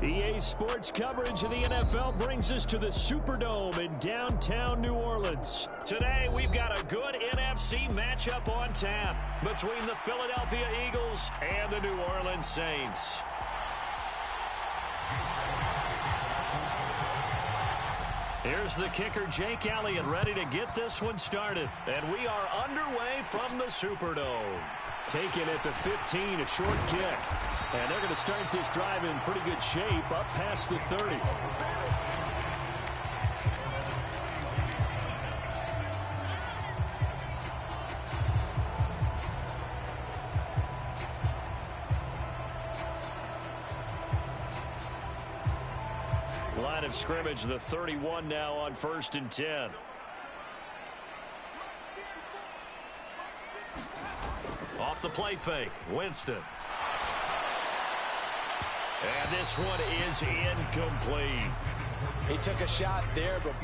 EA Sports coverage of the NFL brings us to the Superdome in downtown New Orleans. Today, we've got a good NFC matchup on tap between the Philadelphia Eagles and the New Orleans Saints. Here's the kicker, Jake Elliott, ready to get this one started. And we are underway from the Superdome. Taken at the 15, a short kick. And they're going to start this drive in pretty good shape, up past the 30. Line of scrimmage, the 31 now on 1st and 10. Off the play fake, Winston. And this one is incomplete. He took a shot there, but...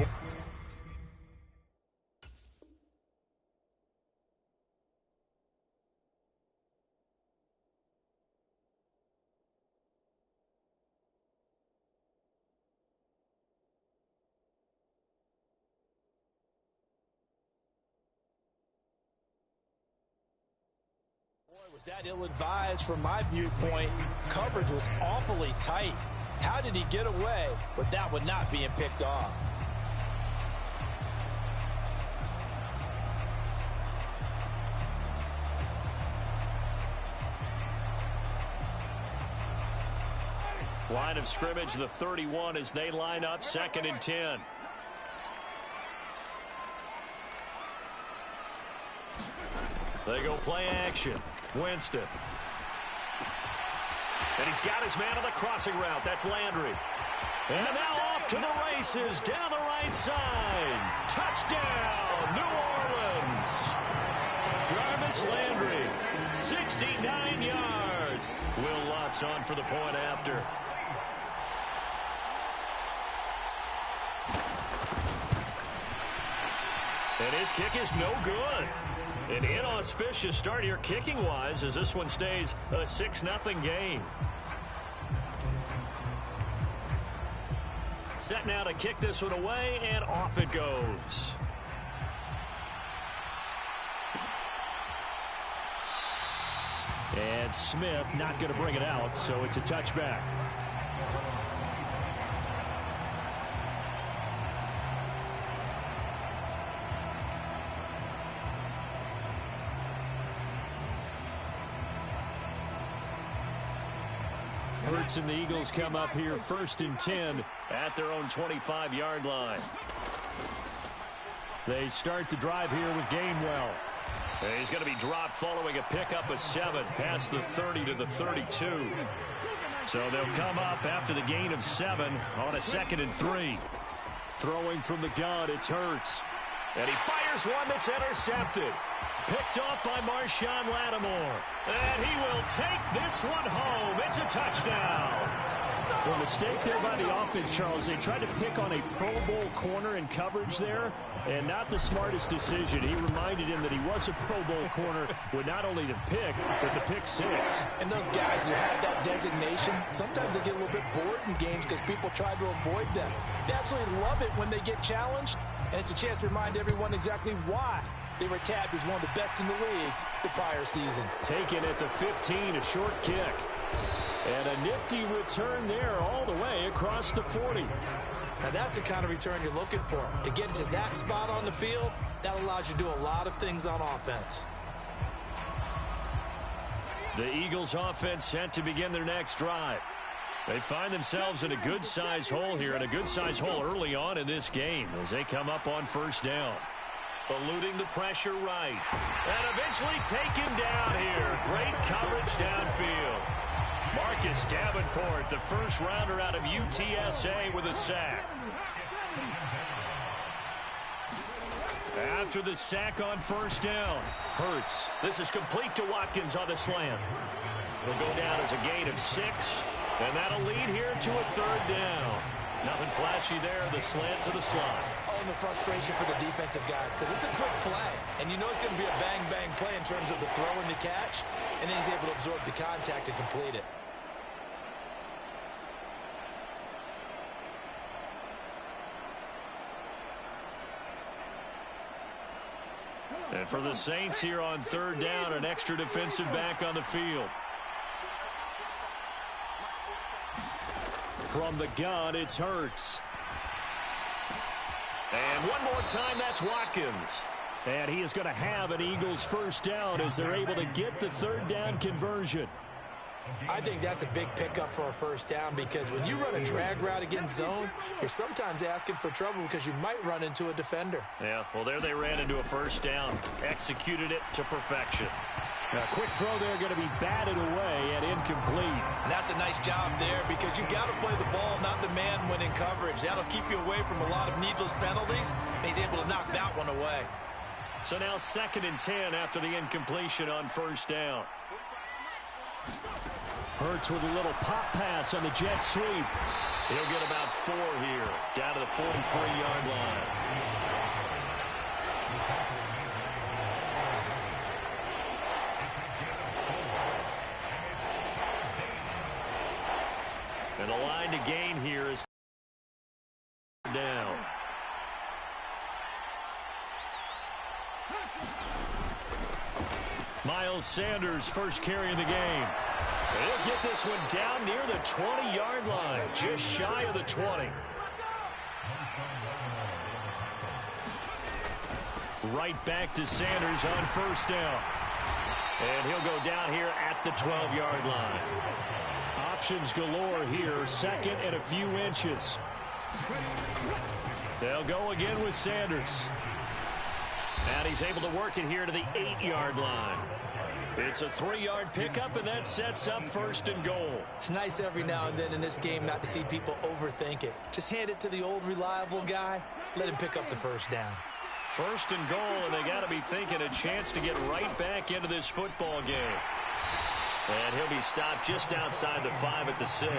Was that ill-advised from my viewpoint? Coverage was awfully tight. How did he get away with that one not being picked off? Line of scrimmage, the 31 as they line up 2nd and 10. They go play action. Winston. And he's got his man on the crossing route. That's Landry. And now off to the races down the right side. Touchdown, New Orleans. Jarvis Landry, 69 yards. Will Lutz on for the point after. And his kick is no good. An inauspicious start here kicking-wise as this one stays a 6-0 game. Set now to kick this one away, and off it goes. And Smith not going to bring it out, so it's a touchback. Hurts and the Eagles come up here 1st and 10 at their own 25-yard line. They start the drive here with Gainwell. He's going to be dropped following a pickup of 7 past the 30 to the 32. So they'll come up after the gain of 7 on a 2nd and 3. Throwing from the gun, it's Hurts. And he fires one that's intercepted. Picked off by Marshawn Lattimore. And he will take this one home. It's a touchdown. Well, mistake there by the offense, Charles. They tried to pick on a Pro Bowl corner in coverage there, and not the smartest decision. He reminded him that he was a Pro Bowl corner with not only the pick, but the pick 6. And those guys who have that designation, sometimes they get a little bit bored in games because people try to avoid them. They absolutely love it when they get challenged, and it's a chance to remind everyone exactly why they were tabbed as one of the best in the league the prior season. Taken at the 15, a short kick. And a nifty return there all the way across the 40. Now that's the kind of return you're looking for. To get into that spot on the field, that allows you to do a lot of things on offense. The Eagles offense set to begin their next drive. They find themselves in a good-sized hole here, and a good-sized hole early on in this game as they come up on 1st down. Eluding the pressure right. And eventually taken down here. Great coverage downfield. Marcus Davenport, the first rounder out of UTSA, with a sack. After the sack on 1st down, Hurts. This is complete to Watkins on the slant. It'll go down as a gain of 6, and that'll lead here to a 3rd down. Nothing flashy there, the slant to the slot. Oh, and the frustration for the defensive guys, because it's a quick play. And you know it's going to be a bang-bang play in terms of the throw and the catch, and then he's able to absorb the contact and complete it. And for the Saints here on third down, an extra defensive back on the field. From the gun, it's Hurts. And one more time, that's Watkins. And he is going to have an Eagles first down as they're able to get the third down conversion. I think that's a big pickup for a first down because when you run a drag route against zone, you're sometimes asking for trouble because you might run into a defender. Yeah, well, there they ran into a first down. Executed it to perfection. A quick throw there going to be batted away and incomplete. And that's a nice job there because you've got to play the ball, not the man when in coverage. That'll keep you away from a lot of needless penalties, and he's able to knock that one away. So now 2nd and 10 after the incompletion on first down. Hurts with a little pop pass on the jet sweep. He'll get about 4 here, down to the 43-yard line. And the line to gain here is down. Miles Sanders first carry of the game. He'll get this one down near the 20-yard line, just shy of the 20. Right back to Sanders on first down. And he'll go down here at the 12-yard line. Options galore here, 2nd and a few inches. They'll go again with Sanders. And he's able to work it here to the 8-yard line. It's a 3-yard pickup, and that sets up 1st and goal. It's nice every now and then in this game not to see people overthink it. Just hand it to the old reliable guy. Let him pick up the first down. 1st and goal, and they got to be thinking a chance to get right back into this football game. And he'll be stopped just outside the 5 at the 6.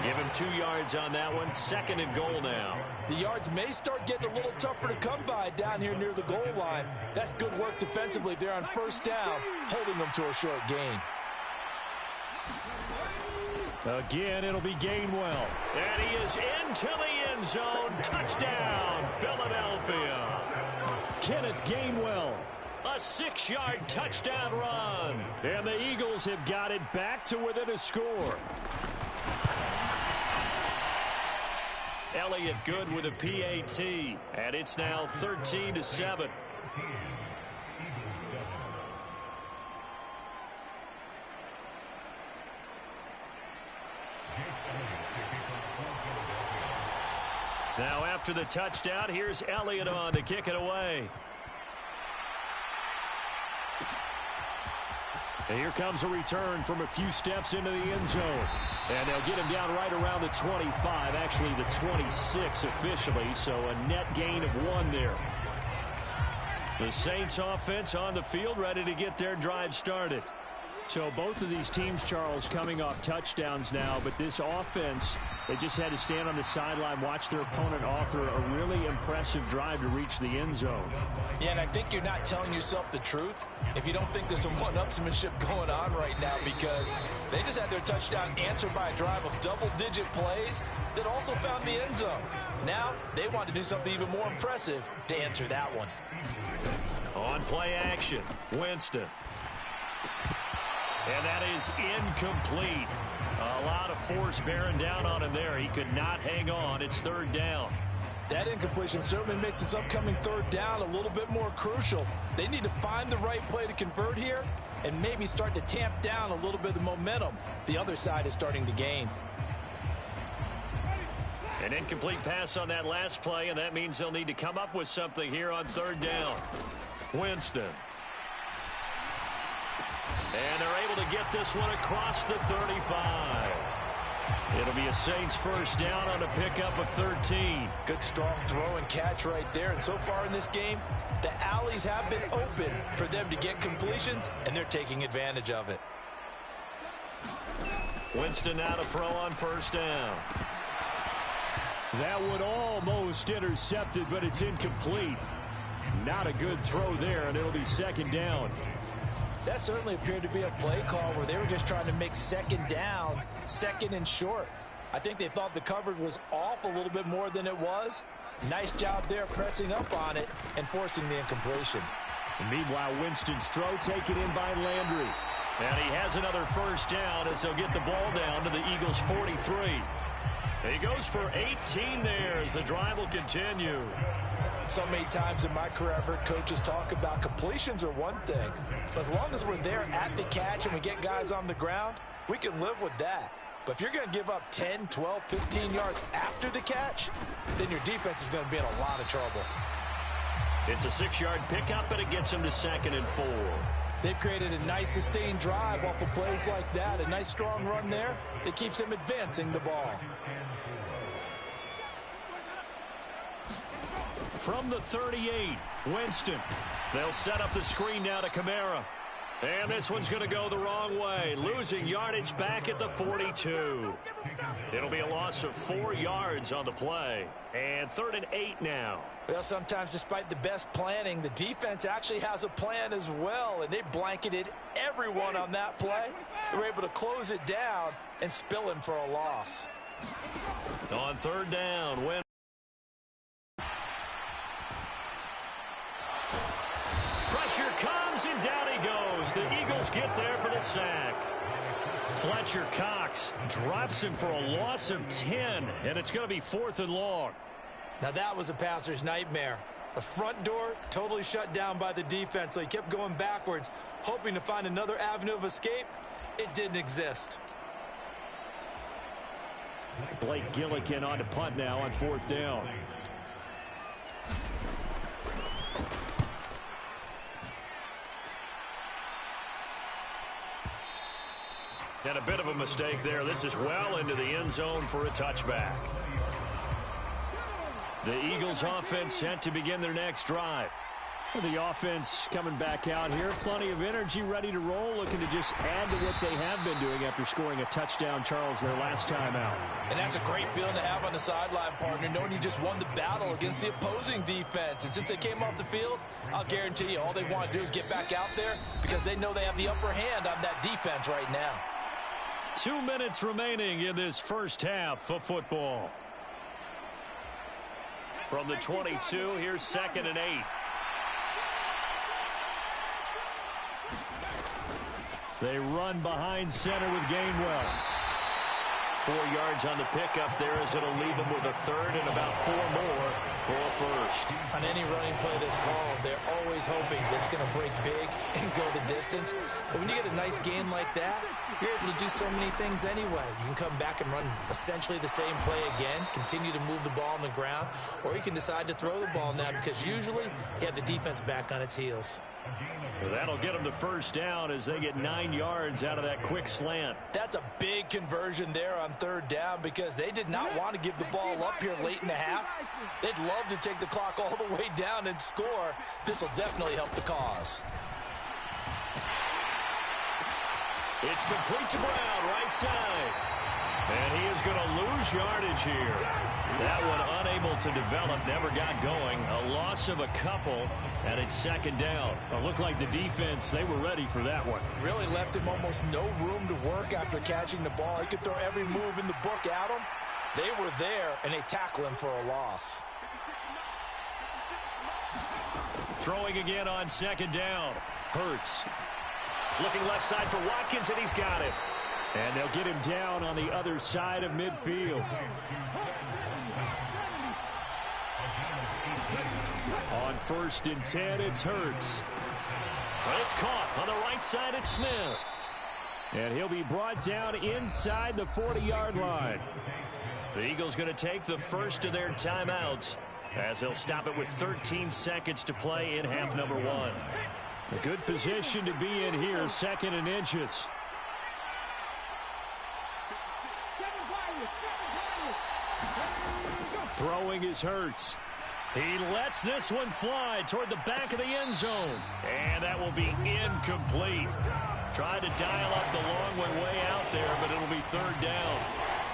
Give him 2 yards on that one. 2nd and goal now. The yards may start getting a little tougher to come by down here near the goal line. That's good work defensively there on first down, holding them to a short gain. Again, it'll be Gainwell. And he is into the end zone. Touchdown, Philadelphia. Kenneth Gainwell. A 6-yard touchdown run. And the Eagles have got it back to within a score. Elliott good with a PAT. And it's now 13-7. Now after the touchdown, here's Elliott on to kick it away. And here comes a return from a few steps into the end zone. And they'll get him down right around the 25, actually the 26 officially, so a net gain of 1 there. The Saints offense on the field ready to get their drive started. So both of these teams, Charles, coming off touchdowns now, but this offense, they just had to stand on the sideline, watch their opponent author a really impressive drive to reach the end zone. Yeah, and I think you're not telling yourself the truth if you don't think there's some one-upsmanship going on right now, because they just had their touchdown answered by a drive of double-digit plays that also found the end zone. Now they want to do something even more impressive to answer that one. On play action, Winston. And that is incomplete. A lot of force bearing down on him there. He could not hang on. It's 3rd down. That incompletion certainly makes this upcoming 3rd down a little bit more crucial. They need to find the right play to convert here and maybe start to tamp down a little bit of the momentum the other side is starting to gain. An incomplete pass on that last play, and that means they'll need to come up with something here on 3rd down. Winston. And they're able to get this one across the 35. It'll be a Saints first down on a pickup of 13. Good strong throw and catch right there. And so far in this game, the alleys have been open for them to get completions, and they're taking advantage of it. Winston now to throw on first down. That one almost intercepted, but it's incomplete. Not a good throw there, and it'll be 2nd down. That certainly appeared to be a play call where they were just trying to make 2nd down, 2nd and short. I think they thought the coverage was off a little bit more than it was. Nice job there pressing up on it and forcing the incompletion. And meanwhile, Winston's throw taken in by Landry. And he has another first down as they'll get the ball down to the Eagles' 43. He goes for 18 there as the drive will continue. So many times in my career I've heard coaches talk about completions are one thing, but as long as we're there at the catch and we get guys on the ground, we can live with that. But if you're going to give up 10, 12, 15 yards after the catch, then your defense is going to be in a lot of trouble. It's a 6-yard pickup, and it gets him to 2nd and 4. They've created a nice sustained drive off of plays like that, a nice strong run there that keeps them advancing the ball. From the 38, Winston. They'll set up the screen now to Kamara. And this one's going to go the wrong way, losing yardage back at the 42. It'll be a loss of 4 yards on the play. And 3rd and 8 now. Well, sometimes despite the best planning, the defense actually has a plan as well, and they blanketed everyone on that play. They were able to close it down and spill in for a loss. On 3rd down, win. Pressure comes, and down he goes. The Eagles get there for the sack. Fletcher Cox drops him for a loss of 10, and it's going to be 4th and long. Now that was a passer's nightmare. The front door totally shut down by the defense, so he kept going backwards, hoping to find another avenue of escape. It didn't exist. Blake Gillikin on to punt now on 4th down. And a bit of a mistake there. This is well into the end zone for a touchback. The Eagles offense set to begin their next drive. Well, the offense coming back out here. Plenty of energy, ready to roll, looking to just add to what they have been doing after scoring a touchdown, Charles, their last time out. And that's a great feeling to have on the sideline, partner, knowing you just won the battle against the opposing defense. And since they came off the field, I'll guarantee you all they want to do is get back out there because they know they have the upper hand on that defense right now. 2 minutes remaining in this first half of football. From the 22, here's 2nd and 8. They run behind center with Gainwell. 4 yards on the pickup there as it'll leave them with a 3rd and about 4 more for a first. On any running play that's called, they're always hoping that it's going to break big and go the distance. But when you get a nice gain like that, you're able to do so many things anyway. You can come back and run essentially the same play again, continue to move the ball on the ground, or you can decide to throw the ball now because usually you have the defense back on its heels. Well, that'll get them the first down as they get 9 yards out of that quick slant. That's a big conversion there on 3rd down because they did not want to give the ball up here late in the half. They'd love to take the clock all the way down and score. This will definitely help the cause. It's complete to Brown, right side. And he is going to lose yardage here. That one unable to develop, never got going. A loss of a couple, and it's 2nd down. It looked like the defense, they were ready for that one. Really left him almost no room to work after catching the ball. He could throw every move in the book at him. They were there, and they tackle him for a loss. Throwing again on 2nd down. Hurts. Looking left side for Watkins, and he's got it. And they'll get him down on the other side of midfield. On 1st and 10, it's Hurts. But it's caught on the right side at Smith. And he'll be brought down inside the 40-yard line. The Eagles going to take the first of their timeouts as they'll stop it with 13 seconds to play in half number 1. A good position to be in here, 2nd and inches. Throwing is Hurts. He lets this one fly toward the back of the end zone. And that will be incomplete. Tried to dial up the long way out there, but it'll be 3rd down.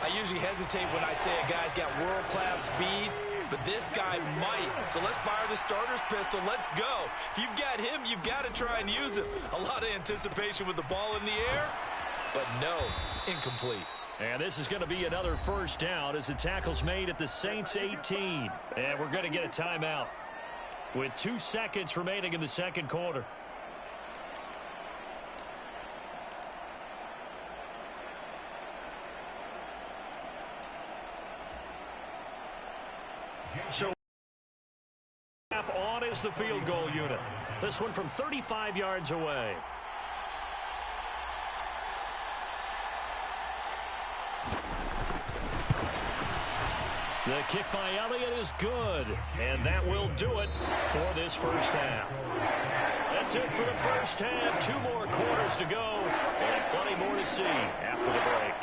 I usually hesitate when I say a guy's got world-class speed, but this guy might. So let's fire the starter's pistol. Let's go. If you've got him, you've got to try and use him. A lot of anticipation with the ball in the air, but no, incomplete. And this is going to be another first down as the tackle's made at the Saints 18. And we're going to get a timeout. with 2 seconds remaining in the second quarter. So half on is the field goal unit. This one from 35 yards away. The kick by Elliott is good, and that will do it for this first half. That's it for the first half. 2 more quarters to go, and plenty more to see after the break.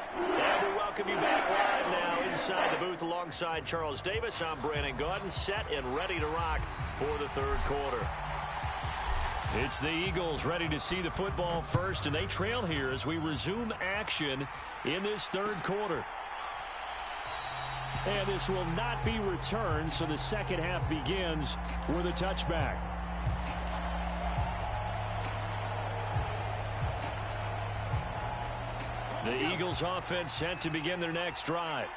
And we welcome you back live now inside the booth alongside Charles Davis. I'm Brandon Gaudin, set and ready to rock for the third quarter. It's the Eagles ready to see the football first, and they trail here as we resume action in this third quarter. And this will not be returned, so the second half begins with a touchback. The Eagles offense set to begin their next drive.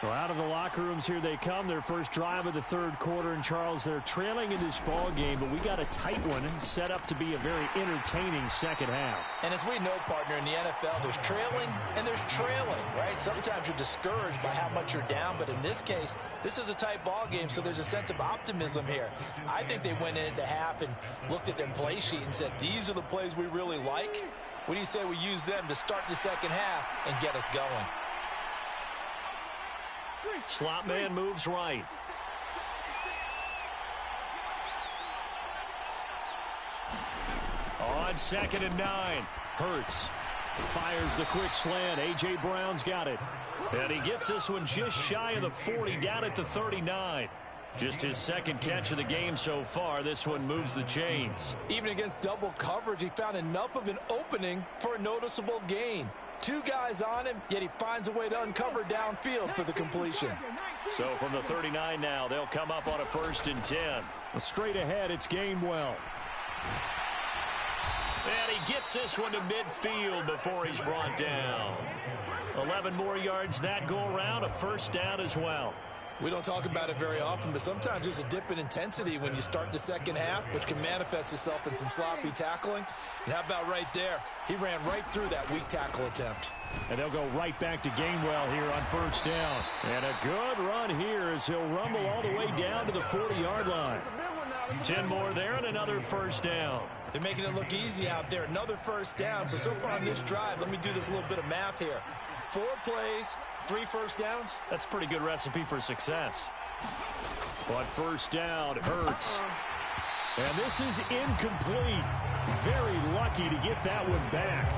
Well, out of the locker rooms here they come, their first drive of the third quarter. And, Charles, they're trailing in this ball game, but we got a tight one set up to be a very entertaining second half. And as we know, partner, in the NFL, there's trailing and there's trailing, right? Sometimes you're discouraged by how much you're down, but in this case, this is a tight ball game, so there's a sense of optimism here. I think they went into half and looked at their play sheet and said, these are the plays we really like. What do you say we use them to start the second half and get us going? Slot man moves right. On 2nd and 9. Hurts fires the quick slant. A.J. Brown's got it. And he gets this one just shy of the 40, down at the 39. Just his second catch of the game so far. This one moves the chains. Even against double coverage, he found enough of an opening for a noticeable gain. 2 guys on him, yet he finds a way to uncover downfield for the completion. So from the 39 now, they'll come up on a 1st and 10. Straight ahead, it's Gainwell. And he gets this one to midfield before he's brought down. 11 more yards that go around, a first down as well. We don't talk about it very often, but sometimes there's a dip in intensity when you start the second half, which can manifest itself in some sloppy tackling. And how about right there? He ran right through that weak tackle attempt. And they'll go right back to Gainwell here on 1st down. And a good run here as he'll rumble all the way down to the 40-yard line. 10 more there and another first down. They're making it look easy out there. Another first down. So far on this drive, let me do this little bit of math here. 4 plays, 3 first downs. That's a pretty good recipe for success. On 1st down, Hurts. And this is incomplete. Very lucky to get that one back.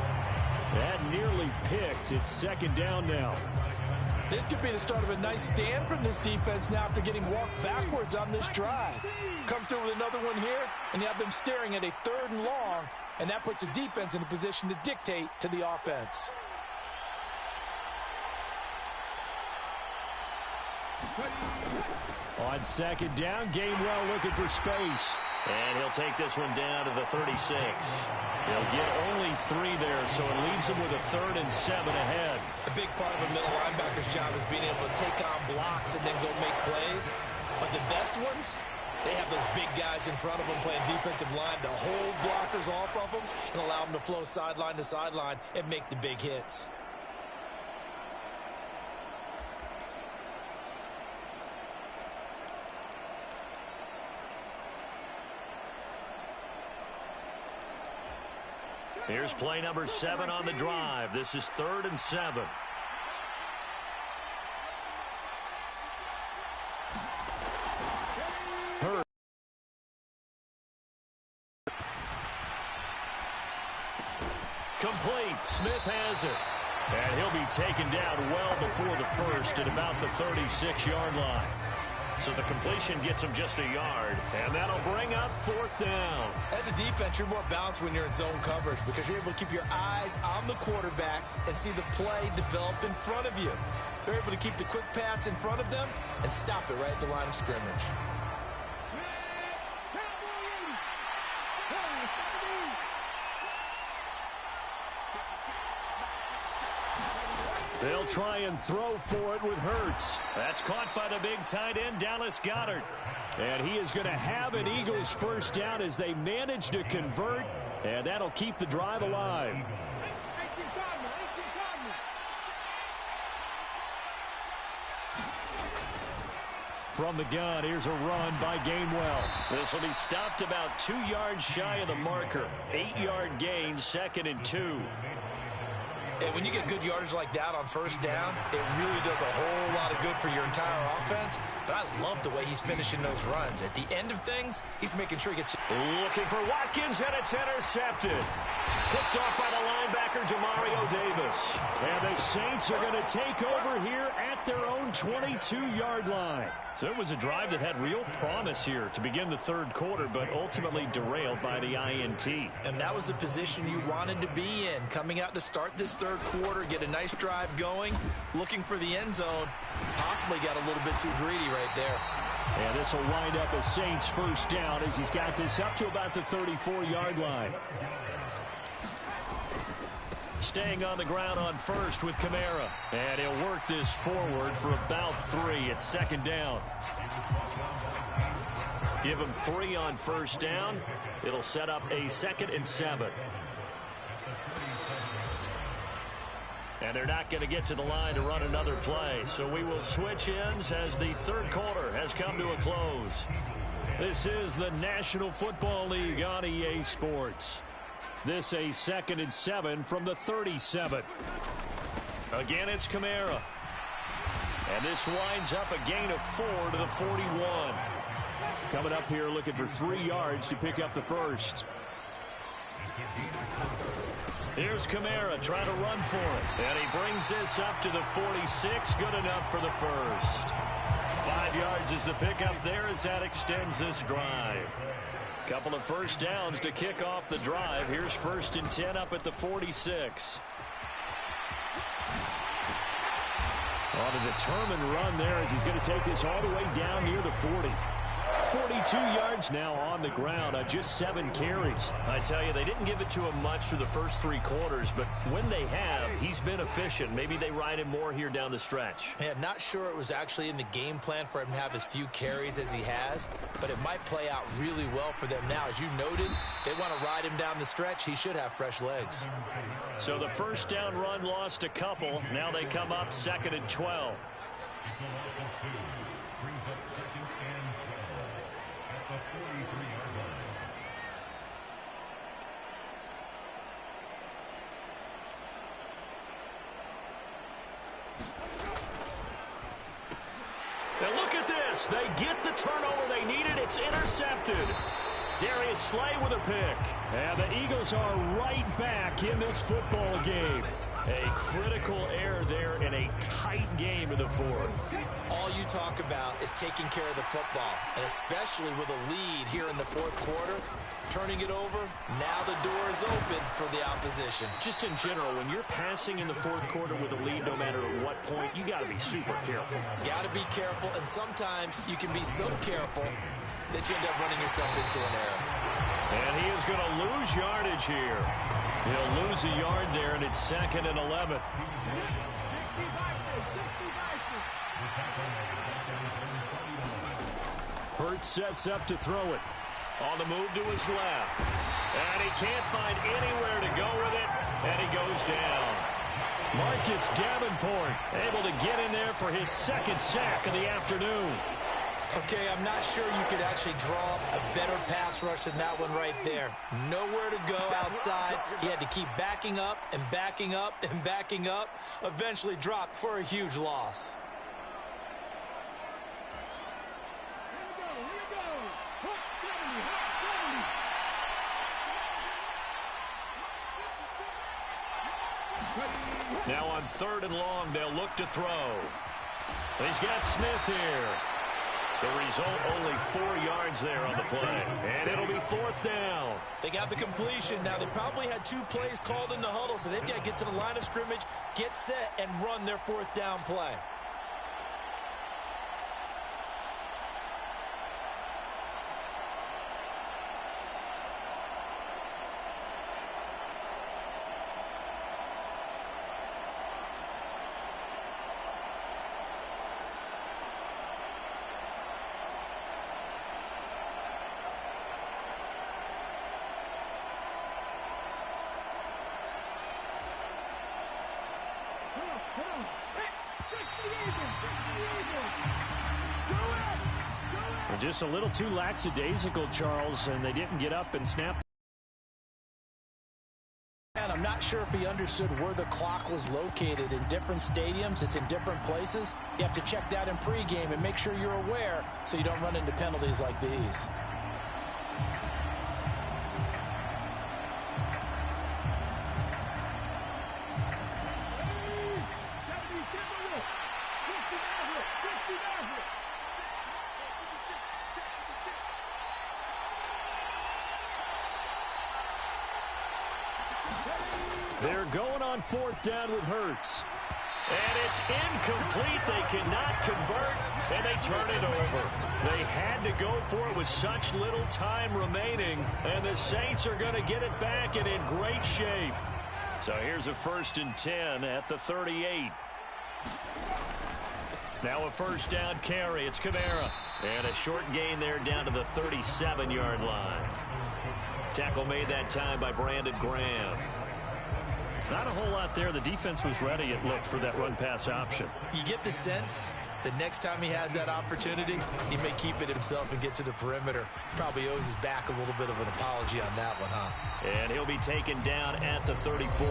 That nearly picked. It's 2nd down now. This could be the start of a nice stand from this defense now after getting walked backwards on this drive. Come through with another one here, and you have them staring at a 3rd and long, and that puts the defense in a position to dictate to the offense. On 2nd down, Gainwell looking for space. And he'll take this one down to the 36. He'll get only 3 there, so it leaves him with a 3rd and 7 ahead. A big part of a middle linebacker's job is being able to take on blocks and then go make plays. But the best ones, they have those big guys in front of them playing defensive line to hold blockers off of them and allow them to flow sideline to sideline and make the big hits. Here's play number 7 on the drive. This is 3rd and 7. Complete. Smith has it. And he'll be taken down well before the 1st at about the 36-yard line. So the completion gets him just a yard, and that'll bring up 4th down. As a defense, you're more balanced when you're in zone coverage because you're able to keep your eyes on the quarterback and see the play develop in front of you. They're able to keep the quick pass in front of them and stop it right at the line of scrimmage. They'll try and throw for it with Hurts. That's caught by the big tight end, Dallas Goedert. And he is going to have an Eagles first down as they manage to convert, and that'll keep the drive alive. From the gun, here's a run by Gainwell. This will be stopped about 2 yards shy of the marker. 8-yard gain, 2nd and 2. And when you get good yardage like that on first down, it really does a whole lot of good for your entire offense. But I love the way he's finishing those runs. At the end of things, he's making sure he gets... Looking for Watkins, and it's intercepted. Picked off by the linebacker, Demario Davis. And the Saints are going to take over here at their own 22-yard line. So it was a drive that had real promise here to begin the third quarter, but ultimately derailed by the INT. And that was the position you wanted to be in. Coming out to start this third quarter, get a nice drive going, looking for the end zone. Possibly got a little bit too greedy right there. And this will wind up a Saints first down as he's got this up to about the 34-yard line. Staying on the ground on first with Kamara. And he'll work this forward for about 3 at 2nd down. Give him 3 on first down. It'll set up a 2nd and 7. And they're not going to get to the line to run another play. So we will switch ends as the third quarter has come to a close. This is the National Football League on EA Sports. This a 2nd and 7 from the 37. Again, it's Kamara. And this winds up a gain of 4 to the 41. Coming up here looking for 3 yards to pick up the first. Here's Kamara trying to run for it. And he brings this up to the 46. Good enough for the first. 5 yards is the pickup there as that extends this drive. Couple of first downs to kick off the drive. Here's 1st and 10 up at the 46. On a determined run there as he's going to take this all the way down near the 40. 42 yards now on the ground on just 7 carries. I tell you, they didn't give it to him much through the first 3 quarters, but when they have, he's been efficient. Maybe they ride him more here down the stretch. Yeah, not sure it was actually in the game plan for him to have as few carries as he has, but it might play out really well for them now. As you noted, they want to ride him down the stretch. He should have fresh legs. So the first down run lost a couple. Now they come up 2nd and 12. Now look at this. They get the turnover they needed. It's intercepted. Darius Slay with a pick. And the Eagles are right back in this football game. A critical error there in a tight game in the fourth. All you talk about is taking care of the football, and especially with a lead here in the fourth quarter. Turning it over, now the door is open for the opposition. Just in general, when you're passing in the fourth quarter with a lead, no matter at what point, you got to be super careful. Got to be careful, and sometimes you can be so careful that you end up running yourself into an error. And he is going to lose yardage here. He'll lose a yard there, and it's 2nd and 11. Hurts sets up to throw it. On the move to his left. And he can't find anywhere to go with it, and he goes down. Marcus Davenport able to get in there for his 2nd sack of the afternoon. Okay, I'm not sure you could actually draw a better pass rush than that one right there. Nowhere to go outside. He had to keep backing up and backing up and backing up. Eventually dropped for a huge loss. Now on 3rd and long, they'll look to throw. He's got Smith here. The result, only 4 yards there on the play. And it'll be 4th down. They got the completion. Now, they probably had 2 plays called in the huddle, so they've got to get to the line of scrimmage, get set, and run their 4th down play. Just a little too lackadaisical, Charles, and they didn't get up and snap. And I'm not sure if he understood where the clock was located. In different stadiums, it's in different places. You have to check that in pregame and make sure you're aware so you don't run into penalties like these. They're going on fourth down with Hurts. And it's incomplete. They cannot convert, and they turn it over. They had to go for it with such little time remaining, and the Saints are going to get it back and in great shape. So here's a 1st and 10 at the 38. Now a first down carry. It's Kamara. And a short gain there down to the 37-yard line. Tackle made that time by Brandon Graham. Not a whole lot there. The defense was ready, it looked, for that run-pass option. You get the sense that next time he has that opportunity, he may keep it himself and get to the perimeter. Probably owes his back a little bit of an apology on that one, huh? And he'll be taken down at the 34.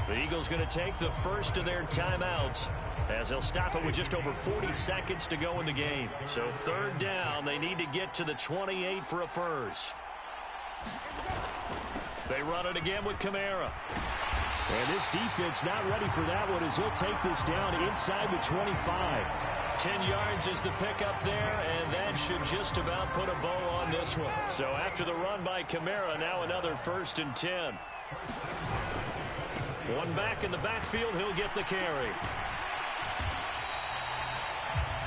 The Eagles going to take the first of their timeouts as they'll stop it with just over 40 seconds to go in the game. So 3rd down, they need to get to the 28 for a first. They run it again with Kamara. And this defense not ready for that one as he'll take this down inside the 25. 10 yards is the pickup there, and that should just about put a bow on this one. So after the run by Kamara, now another 1st and 10. One back in the backfield, he'll get the carry.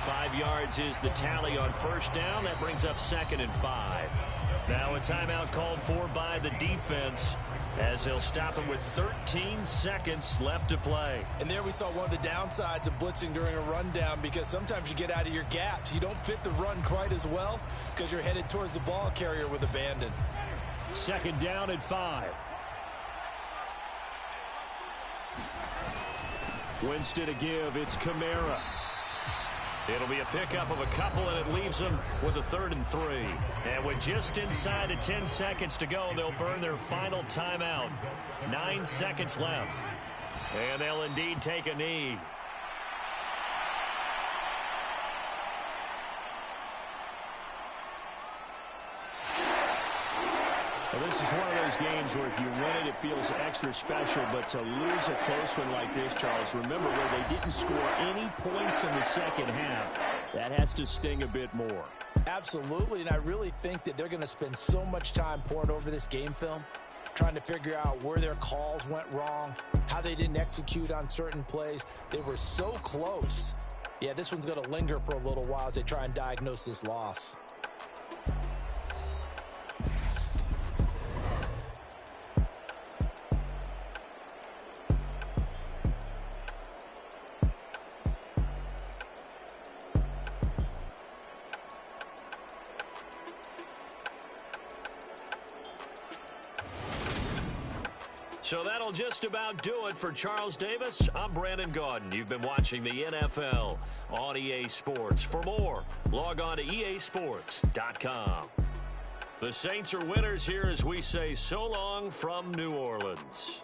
5 yards is the tally on 1st down. That brings up 2nd and 5. Now a timeout called for by the defense as they'll stop him with 13 seconds left to play. And there we saw one of the downsides of blitzing during a rundown, because sometimes you get out of your gaps. You don't fit the run quite as well because you're headed towards the ball carrier with abandon. 2nd down and 5. Winston to give. It's Kamara. It'll be a pickup of a couple, and it leaves them with a 3rd and 3. And with just inside of 10 seconds to go, they'll burn their final timeout. 9 seconds left. And they'll indeed take a knee. Well, this is one of those games where if you win it, it feels extra special. But to lose a close one like this, Charles, remember where they didn't score any points in the second half. That has to sting a bit more. Absolutely, and I really think that they're going to spend so much time pouring over this game film, trying to figure out where their calls went wrong, how they didn't execute on certain plays. They were so close. Yeah, this one's going to linger for a little while as they try and diagnose this loss. So that'll just about do it for Charles Davis. I'm Brandon Gaudin. You've been watching the NFL on EA Sports. For more, log on to easports.com. The Saints are winners here as we say so long from New Orleans.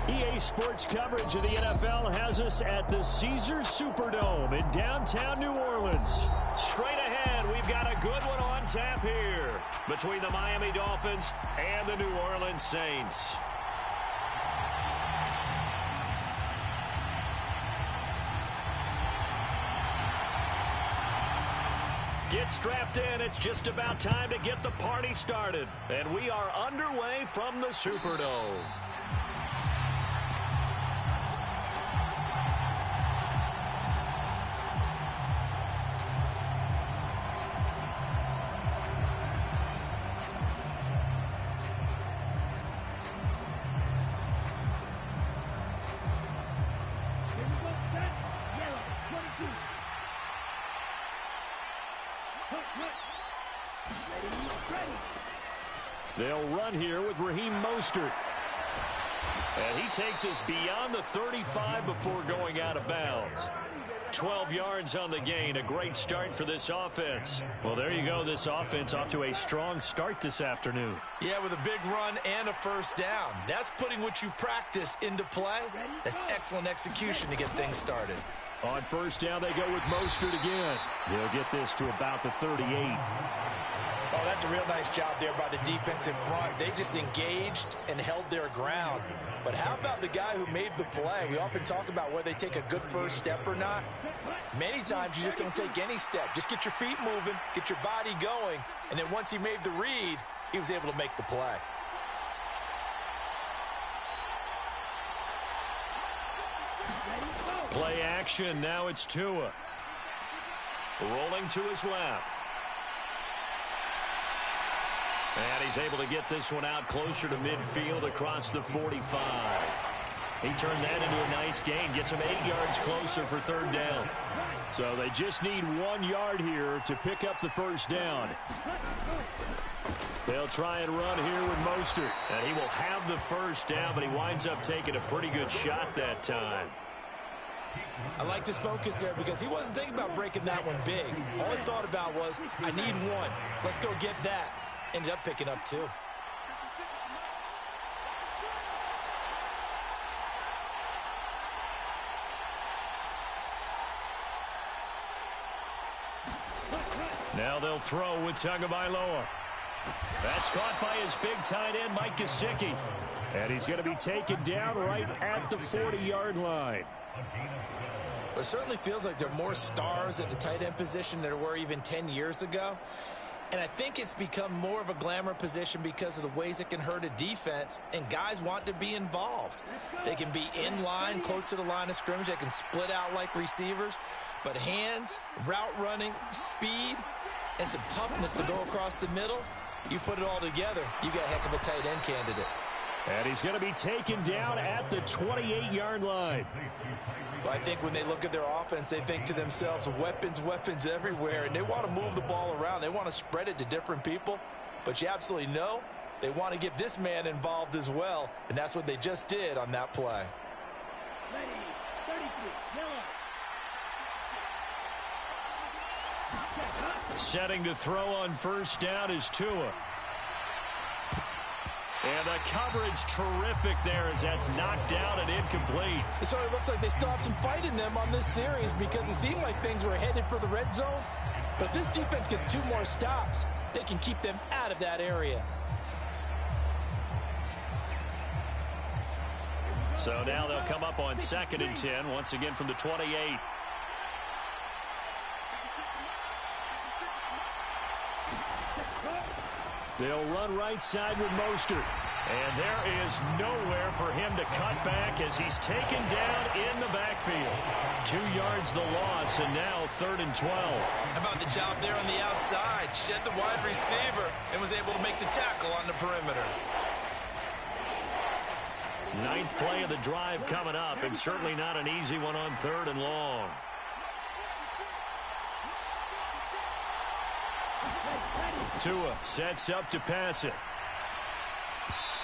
EA Sports coverage of the NFL has us at the Caesars Superdome in downtown New Orleans. Straight ahead, we've got a good one on tap here between the Miami Dolphins and the New Orleans Saints. Get strapped in. It's just about time to get the party started. And we are underway from the Superdome. They'll run here with Raheem Mostert. And he takes us beyond the 35 before going out of bounds. 12 yards on the gain. A great start for this offense. Well, there you go. This offense off to a strong start this afternoon. Yeah, with a big run and a first down. That's putting what you practice into play. That's excellent execution to get things started. On first down, they go with Mostert again. They'll get this to about the 38. Oh, that's a real nice job there by the defense in front. They just engaged and held their ground. But how about the guy who made the play? We often talk about whether they take a good first step or not. Many times you just don't take any step. Just get your feet moving, get your body going, and then once he made the read, he was able to make the play. Play action. Now it's Tua. Rolling to his left. And he's able to get this one out closer to midfield across the 45. He turned that into a nice gain. Gets him 8 yards closer for third down. So they just need 1 yard here to pick up the first down. They'll try and run here with Mostert. And he will have the first down, but he winds up taking a pretty good shot that time. I like this focus there because he wasn't thinking about breaking that one big. All he thought about was, I need one. Let's go get that. Ended up picking up 2. Now they'll throw with Tagovailoa. That's caught by his big tight end, Mike Gesicki. And he's going to be taken down right at the 40-yard line. It certainly feels like there are more stars at the tight end position than there were even 10 years ago. And I think it's become more of a glamour position because of the ways it can hurt a defense, and guys want to be involved. They can be in line, close to the line of scrimmage. They can split out like receivers. But hands, route running, speed, and some toughness to go across the middle, you put it all together, you got a heck of a tight end candidate. And he's going to be taken down at the 28-yard line. Well, I think when they look at their offense, they think to themselves, weapons, weapons everywhere, and they want to move the ball around. They want to spread it to different people, but you absolutely know they want to get this man involved as well, and that's what they just did on that play. Setting to throw on first down is Tua. And the coverage terrific there as that's knocked down and incomplete. It sort of looks like they still have some fight in them on this series because it seemed like things were headed for the red zone. But if this defense gets 2 more stops, they can keep them out of that area. So now they'll come up on 2nd and 10, once again from the 28. They'll run right side with Mostert. And there is nowhere for him to cut back as he's taken down in the backfield. 2 yards the loss, and now 3rd and 12. How about the job there on the outside? Shed the wide receiver and was able to make the tackle on the perimeter. 9th play of the drive coming up, and certainly not an easy one on 3rd and long. Tua sets up to pass it.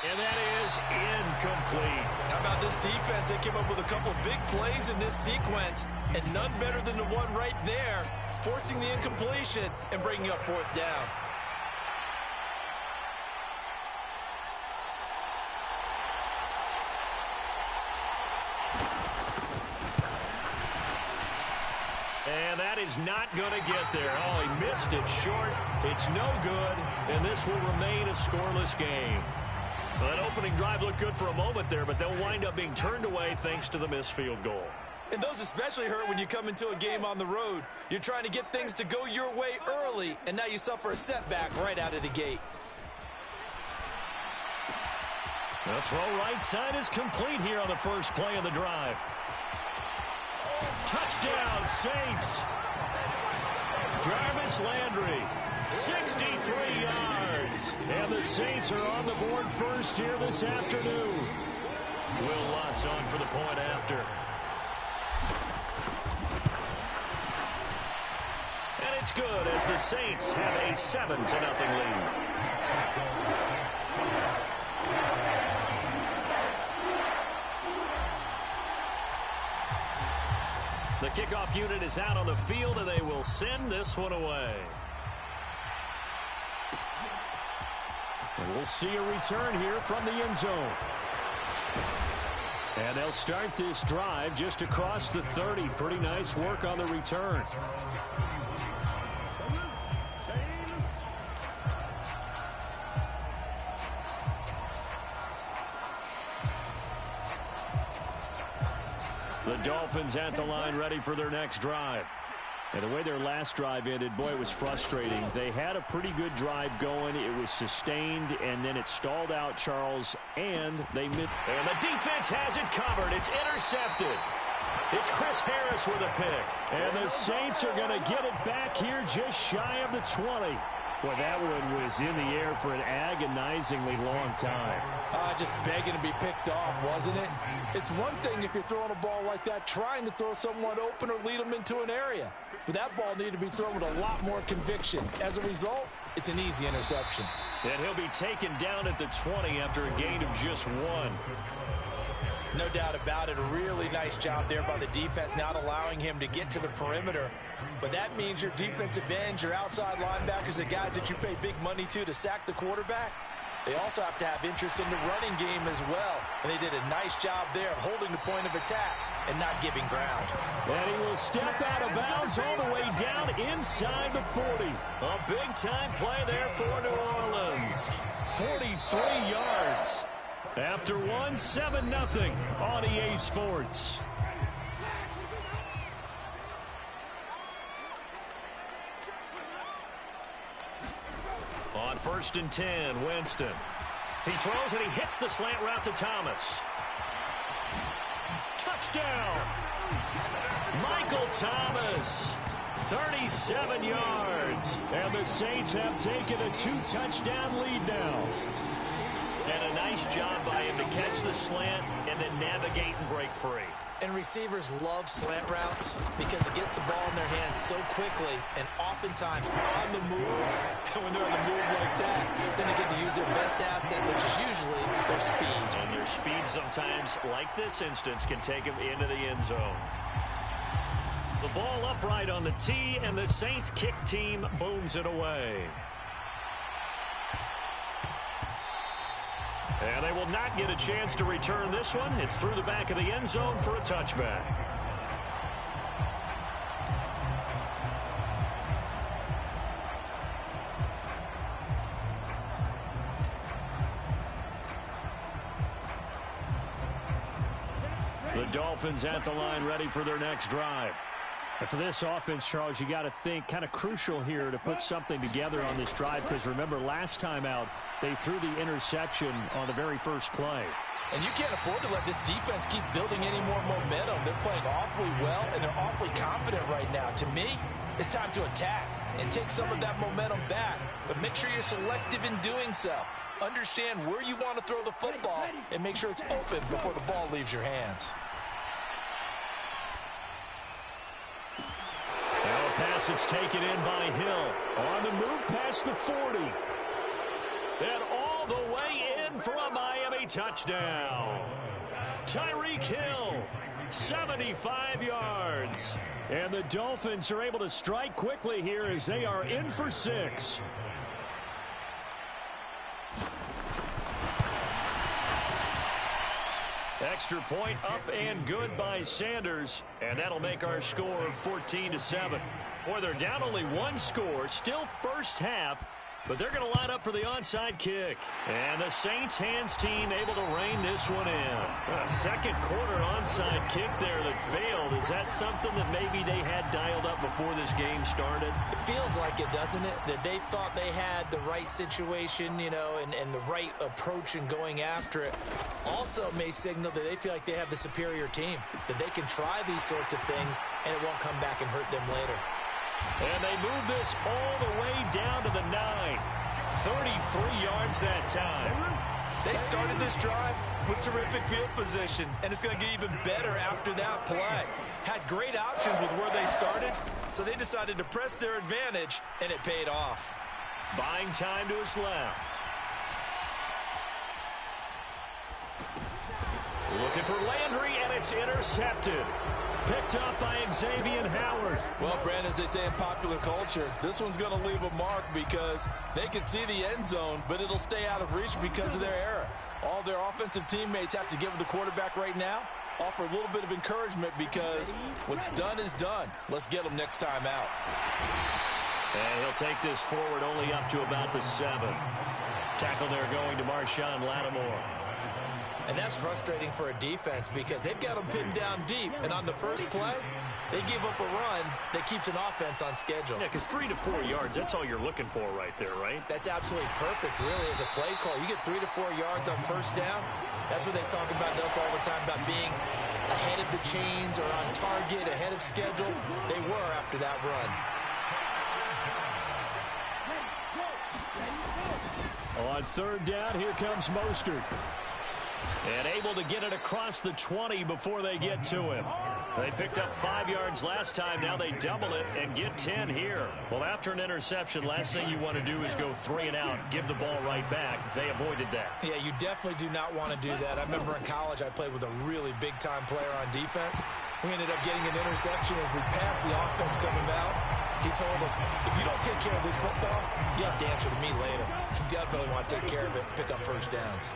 And that is incomplete. How about this defense? They came up with a couple of big plays in this sequence, and none better than the one right there, forcing the incompletion and bringing up 4th down. And that is not going to get there. Oh, he missed it short. It's no good, and this will remain a scoreless game. Well, that opening drive looked good for a moment there, but they'll wind up being turned away thanks to the missed field goal. And those especially hurt when you come into a game on the road. You're trying to get things to go your way early, and now you suffer a setback right out of the gate. The throw right side is complete here on the first play of the drive. Touchdown, Saints. Jarvis Landry, 63 yards. And the Saints are on the board first here this afternoon. Will Lutz on for the point after. And it's good as the Saints have a 7-0 lead. The kickoff unit is out on the field, and they will send this one away. And we'll see a return here from the end zone. And they'll start this drive just across the 30. Pretty nice work on the return. The Dolphins at the line ready for their next drive. And the way their last drive ended, boy, it was frustrating. They had a pretty good drive going. It was sustained, and then it stalled out, Charles, and they missed. And the defense has it covered. It's intercepted. It's Chris Harris with a pick. And the Saints are going to get it back here just shy of the 20. Well, that one was in the air for an agonizingly long time. Just begging to be picked off, wasn't it? It's one thing if you're throwing a ball like that, trying to throw someone open or lead them into an area. But that ball needed to be thrown with a lot more conviction. As a result, it's an easy interception. And he'll be taken down at the 20 after a gain of just 1. No doubt about it. A really nice job there by the defense, not allowing him to get to the perimeter. But that means your defensive ends, your outside linebackers, the guys that you pay big money to sack the quarterback, they also have to have interest in the running game as well. And they did a nice job there of holding the point of attack and not giving ground. And he will step out of bounds all the way down inside the 40. A big-time play there for New Orleans. 43 yards. After 7-0 on EA Sports. On 1st and 10, Winston. He throws and he hits the slant route to Thomas. Touchdown! Michael Thomas, 37 yards. And the Saints have taken a 2-touchdown lead now. And a nice job by him to catch the slant and then navigate and break free. And receivers love slant routes because it gets the ball in their hands so quickly and oftentimes on the move. And when they're on the move like that, then they get to use their best asset, which is usually their speed. And their speed sometimes, like this instance, can take them into the end zone. The ball upright on the tee, and the Saints kick team booms it away. And they will not get a chance to return this one. It's through the back of the end zone for a touchback. The Dolphins at the line ready for their next drive. And for this offense, Charles, you got to think kind of crucial here to put something together on this drive because remember last time out they threw the interception on the very first play. And you can't afford to let this defense keep building any more momentum. They're playing awfully well and they're awfully confident right now. To me, it's time to attack and take some of that momentum back. But make sure you're selective in doing so. Understand where you want to throw the football and make sure it's open before the ball leaves your hands. Now a pass that's taken in by Hill. On the move past the 40. And all the way in for a Miami touchdown. Tyreek Hill, 75 yards. And the Dolphins are able to strike quickly here as they are in for 6. Extra point up and good by Sanders, and that'll make our score 14-7. Boy, they're down only one score, still first half, but they're going to line up for the onside kick. And the Saints hands team able to rein this one in. A second quarter onside kick there that failed. Is that something that maybe they had dialed up before this game started? It feels like it, doesn't it? That they thought they had the right situation, you know, and the right approach in going after it. Also may signal that they feel like they have the superior team, that they can try these sorts of things and it won't come back and hurt them later. And they move this all the way down to the 9. 33 yards that time. They started this drive with terrific field position, and it's going to get even better after that play. Had great options with where they started, so they decided to press their advantage, and it paid off. Buying time to his left. Looking for Landry, and it's intercepted. Picked up by Xavier Howard. Well, Brandon, as they say in popular culture, this one's going to leave a mark because they can see the end zone, but it'll stay out of reach because of their error. All their offensive teammates have to give the quarterback right now, offer a little bit of encouragement because what's done is done. Let's get them next time out. And he'll take this forward only up to about the 7. Tackle there going to Marshawn Lattimore. And that's frustrating for a defense because they've got them pinned down deep. And on the first play, they give up a run that keeps an offense on schedule. Yeah, because 3 to 4 yards, that's all you're looking for right there, right? That's absolutely perfect, really, as a play call. You get 3 to 4 yards on first down. That's what they talk about to us all the time, about being ahead of the chains or on target, ahead of schedule. They were after that run. On third down, here comes Mostert. And able to get it across the 20 before they get to him. They picked up 5 yards last time. Now they double it and get 10 here. Well, after an interception, last thing you want to do is go 3 and out, give the ball right back. They avoided that. Yeah, you definitely do not want to do that. I remember in college I played with a really big-time player on defense. We ended up getting an interception as we passed the offense coming out. He told him, if you don't take care of this football, you have to answer to me later. You definitely want to take care of it and pick up first downs.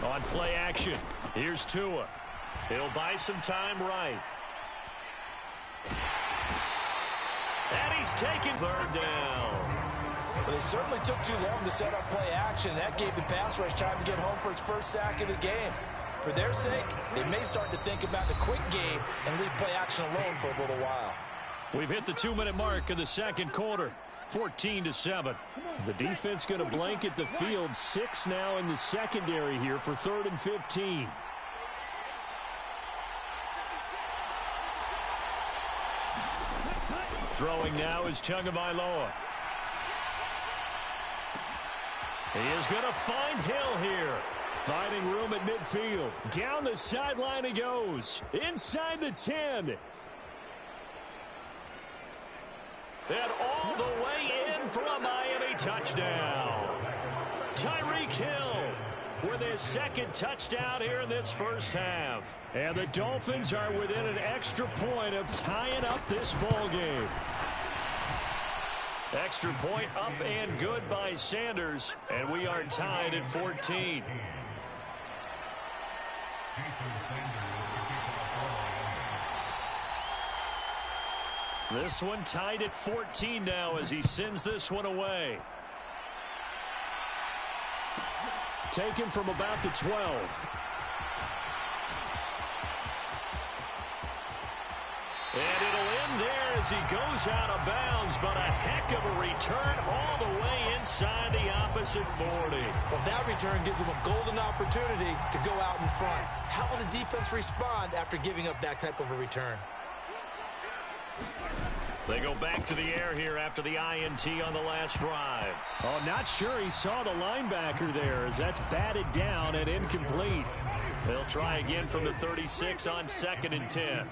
On play action, here's Tua. He'll buy some time right. And he's taking third down. Well, they certainly took too long to set up play action. That gave the pass rush time to get home for its first sack of the game. For their sake, they may start to think about the quick game and leave play action alone for a little while. We've hit the 2-minute mark of the second quarter. 14-7. The defense going to blanket the field. 6 now in the secondary here for 3rd and 15. Throwing now is Tagovailoa. He is going to find Hill here. Finding room at midfield. Down the sideline he goes. Inside the 10. And all the way in for a Miami touchdown. Tyreek Hill with his second touchdown here in this first half. And the Dolphins are within an extra point of tying up this ball game. Extra point up and good by Sanders. And we are tied at 14. This one tied at 14 now as he sends this one away. Taken from about the 12. And it'll end there as he goes out of bounds, but a heck of a return all the way inside the opposite 40. Well, that return gives him a golden opportunity to go out in front. How will the defense respond after giving up that type of a return? They go back to the air here after the INT on the last drive. Oh, not sure he saw the linebacker there as that's batted down and incomplete. They'll try again from the 36 on 2nd and 10.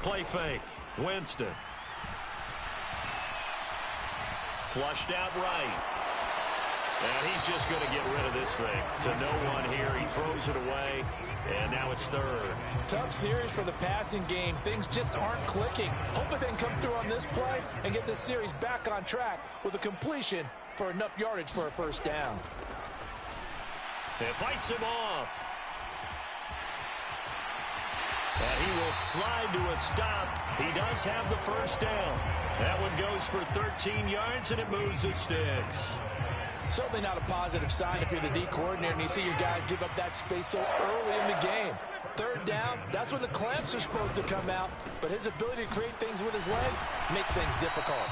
Play fake. Winston. Flushed out right. And he's just going to get rid of this thing to no one here. He throws it away, and now it's 3rd. Tough series for the passing game. Things just aren't clicking. Hoping they can come through on this play and get this series back on track with a completion for enough yardage for a first down. It fights him off. And he will slide to a stop. He does have the first down. That one goes for 13 yards, and it moves the sticks. Certainly not a positive sign if you're the D coordinator and you see your guys give up that space so early in the game. Third down, that's when the clamps are supposed to come out, but his ability to create things with his legs makes things difficult.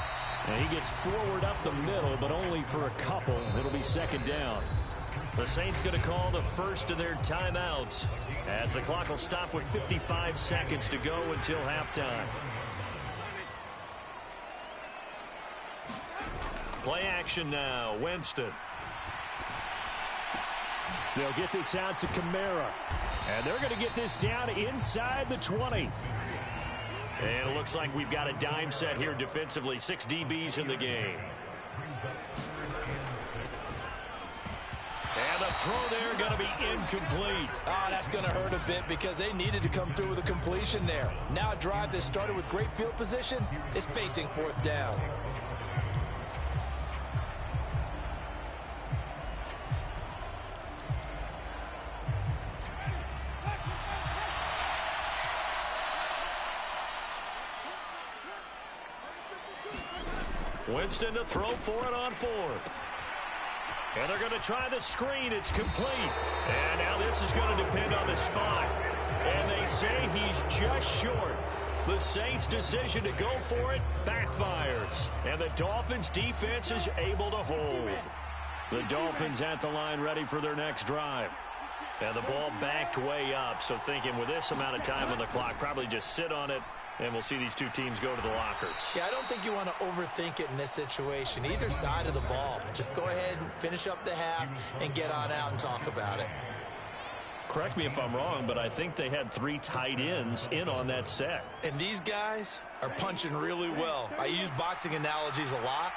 And he gets forward up the middle, but only for a couple. It'll be second down. The Saints going to call the first of their timeouts as the clock will stop with 55 seconds to go until halftime. Play action now. Winston. They'll get this out to Kamara. And they're going to get this down inside the 20. And it looks like we've got a dime set here defensively. 6 DBs in the game. And the throw there going to be incomplete. Oh, that's going to hurt a bit because they needed to come through with a completion there. Now a drive that started with great field position is facing fourth down. Winston to throw for it on fourth. And they're going to try the screen. It's complete. And now this is going to depend on the spot. And they say he's just short. The Saints' decision to go for it backfires. And the Dolphins' defense is able to hold. The Dolphins at the line ready for their next drive. And the ball backed way up. So thinking with this amount of time on the clock, probably just sit on it. And we'll see these two teams go to the lockers. Yeah, I don't think you want to overthink it in this situation. Either side of the ball. Just go ahead and finish up the half and get on out and talk about it. Correct me if I'm wrong, but I think they had 3 tight ends in on that set. And these guys are punching really well. I use boxing analogies a lot.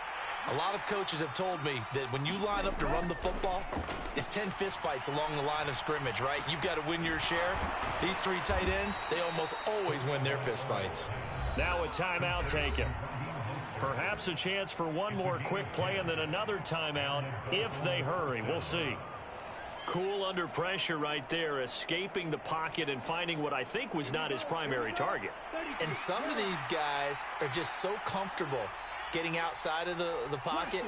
A lot of coaches have told me that when you line up to run the football, it's 10 fistfights along the line of scrimmage, right? You've got to win your share. These 3 tight ends, they almost always win their fistfights. Now a timeout taken. Perhaps a chance for one more quick play and then another timeout if they hurry. We'll see. Cool under pressure right there, escaping the pocket and finding what I think was not his primary target. And some of these guys are just so comfortable getting outside of the pocket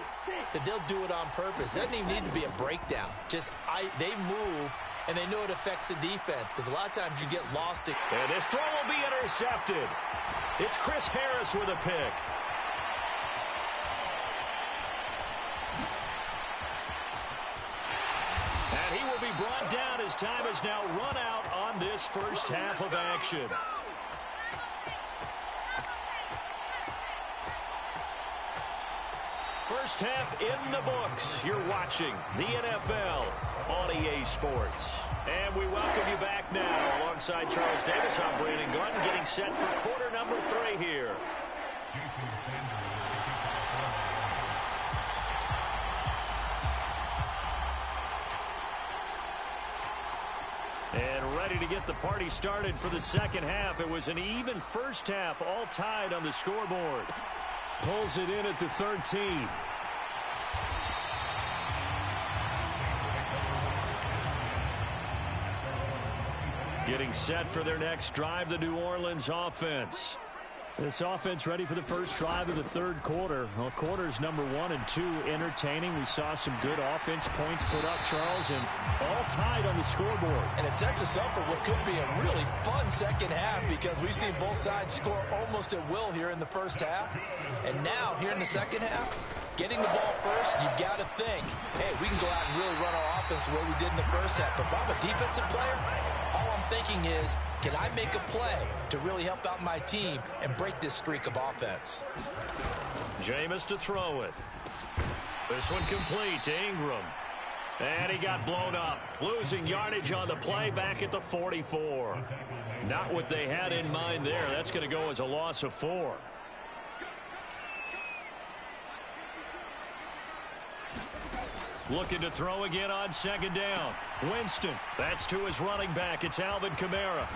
that they'll do it on purpose. It doesn't even need to be a breakdown. They move, and they know it affects the defense because a lot of times you get lost. And this throw will be intercepted. It's Chris Harris with a pick. And he will be brought down as time has now run out on this first half of action. First half in the books. You're watching the NFL on EA Sports. And we welcome you back now. Alongside Charles Davis, I'm Brandon Gordon, getting set for quarter number 3 here. And ready to get the party started for the second half. It was an even first half, all tied on the scoreboard. Pulls it in at the 13. Getting set for their next drive, the New Orleans offense. This offense ready for the first drive of the third quarter. Well, quarters number 1 and 2 entertaining. We saw some good offense points put up, Charles, and all tied on the scoreboard. And it sets us up for what could be a really fun second half because we've seen both sides score almost at will here in the first half. And now, here in the second half, getting the ball first, you've got to think, hey, we can go out and really run our offense the way we did in the first half. But if I'm a defensive player, all I'm thinking is, can I make a play to really help out my team and break this streak of offense? Jameis to throw it. This one complete to Ingram. And he got blown up. Losing yardage on the play back at the 44. Not what they had in mind there. That's going to go as a loss of 4. Looking to throw again on second down. Winston. That's to his running back. It's Alvin Kamara.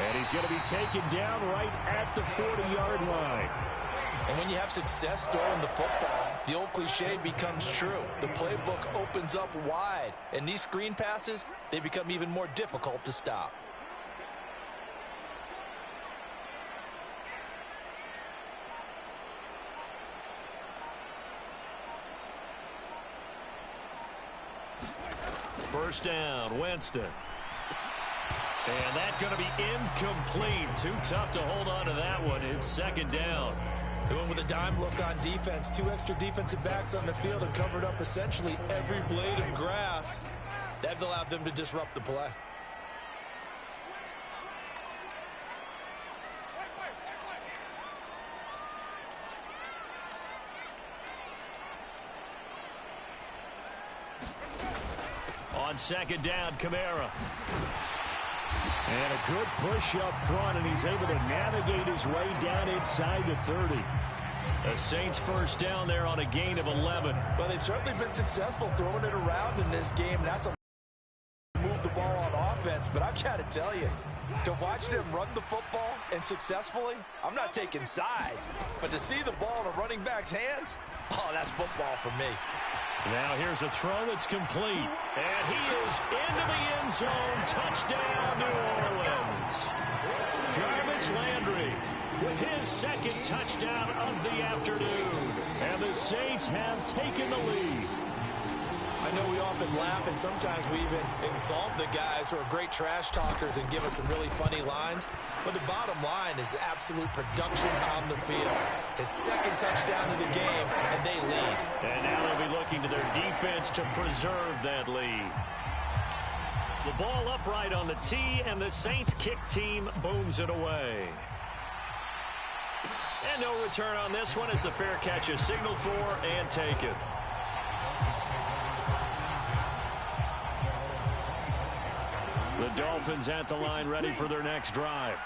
And he's going to be taken down right at the 40-yard line. And when you have success throwing the football, The old cliche becomes true. The playbook opens up wide, and these screen passes, they become even more difficult to stop. First down, Winston. And that's going to be incomplete. Too tough to hold on to that one. It's second down. They went with a dime look on defense. 2 extra defensive backs on the field and covered up essentially every blade of grass. That allowed them to disrupt the play. On second down, Kamara. And a good push up front, and he's able to navigate his way down inside the 30. The Saints first down there on a gain of 11. Well, they've certainly been successful throwing it around in this game. That's a move the ball on offense, but I've got to tell you, to watch them run the football and successfully, I'm not taking sides, but to see the ball in a running back's hands, oh, that's football for me. Now here's a throw that's complete. And he is into the end zone. Touchdown, New Orleans. Jarvis Landry with his second touchdown of the afternoon. And the Saints have taken the lead. I know we often laugh, and sometimes we even exalt the guys who are great trash talkers and give us some really funny lines. But the bottom line is absolute production on the field. His second touchdown of the game, and they lead. And now they'll be looking to their defense to preserve that lead. The ball upright on the tee, and the Saints kick team booms it away. And no return on this one as the fair catch is signaled for and taken. The Dolphins at the line, ready for their next drive.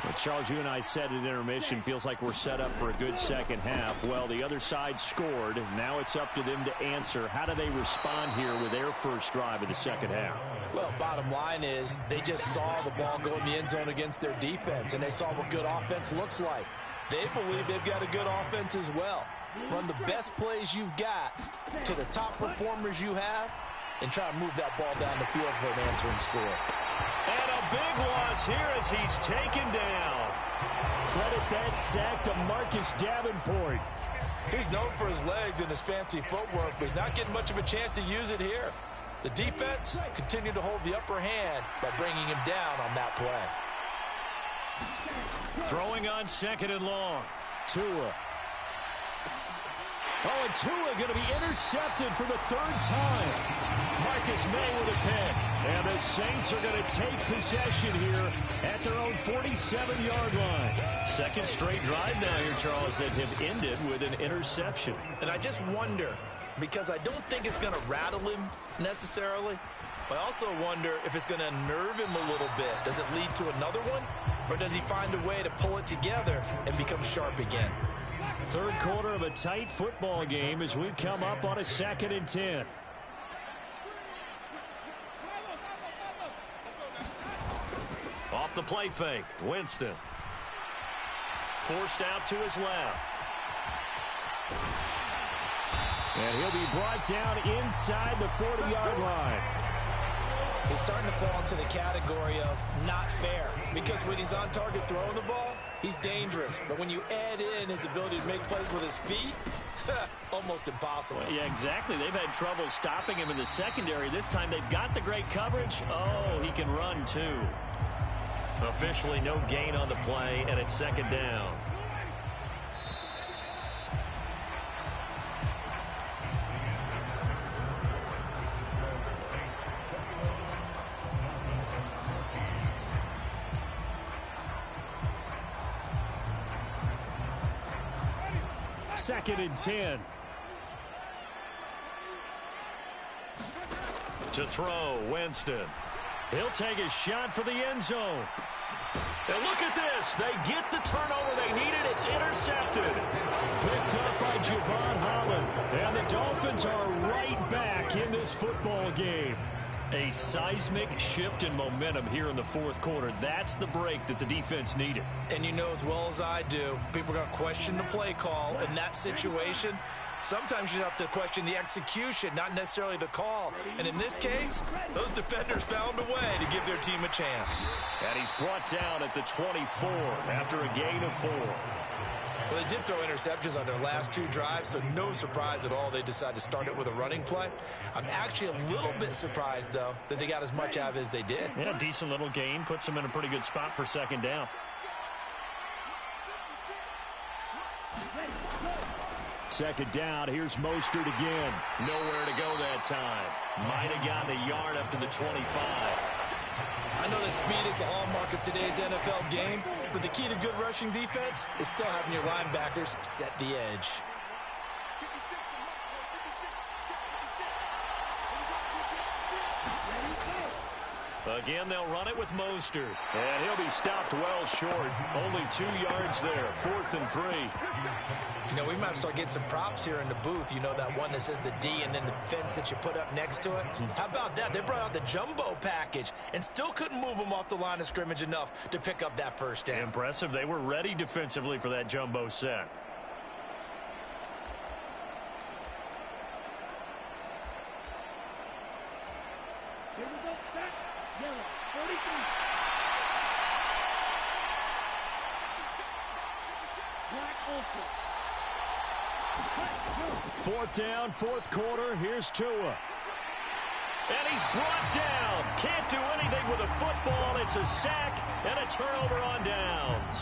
Well, Charles, you and I said at intermission, feels like we're set up for a good second half. Well, the other side scored. Now it's up to them to answer. How do they respond here with their first drive of the second half? Well, bottom line is they just saw the ball go in the end zone against their defense, and they saw what good offense looks like. They believe they've got a good offense as well. Run the best plays you've got to the top performers you have, and try to move that ball down the field for an answering score. And a big loss here as he's taken down. Credit that sack to Marcus Davenport. He's known for his legs and his fancy footwork, but he's not getting much of a chance to use it here. The defense continued to hold the upper hand by bringing him down on that play. Throwing on second and long. Tua. Oh, and Tua going to be intercepted for the third time. Marcus May with a pick. And the Saints are going to take possession here at their own 47-yard line. Second straight drive now here, Charles, that have ended with an interception. And I just wonder, because I don't think it's going to rattle him necessarily, but I also wonder if it's going to unnerve him a little bit. Does it lead to another one? Or does he find a way to pull it together and become sharp again? Third quarter of a tight football game as we come up on a 2nd and 10. Off the play fake, Winston. Forced out to his left. And he'll be brought down inside the 40-yard line. He's starting to fall into the category of not fair, because when he's on target throwing the ball, he's dangerous. But when you add in his ability to make plays with his feet, almost impossible. Well, yeah, exactly. They've had trouble stopping him in the secondary. This time they've got the great coverage. Oh, he can run too. Officially no gain on the play, and it's second down. Second and 10. To throw, Winston. He'll take a shot for the end zone. And look at this. They get the turnover they needed. It's intercepted. Picked up by Javon Holland. And the Dolphins are right back in this football game. A seismic shift in momentum here in the fourth quarter. That's the break that the defense needed. And you know as well as I do, people are going to question the play call in that situation. Sometimes you have to question the execution, not necessarily the call. And in this case, those defenders found a way to give their team a chance. And he's brought down at the 24 after a gain of 4. Well, they did throw interceptions on their last 2 drives, so no surprise at all they decided to start it with a running play. I'm actually a little bit surprised, though, that they got as much out of it as they did. Yeah, decent little gain. Puts them in a pretty good spot for second down. Second down, here's Mostert again. Nowhere to go that time. Might have gotten a yard up to the 25. I know that speed is the hallmark of today's NFL game, but the key to good rushing defense is still having your linebackers set the edge. Again, they'll run it with Mostert. And he'll be stopped well short. Only 2 yards there. 4th and 3. You know, we might start getting some props here in the booth. You know, that one that says the D and then the fence that you put up next to it. How about that? They brought out the jumbo package and still couldn't move them off the line of scrimmage enough to pick up that first down. Impressive. They were ready defensively for that jumbo set. Fourth down, fourth quarter. Here's Tua. And he's brought down. Can't do anything with a football. It's a sack and a turnover on downs.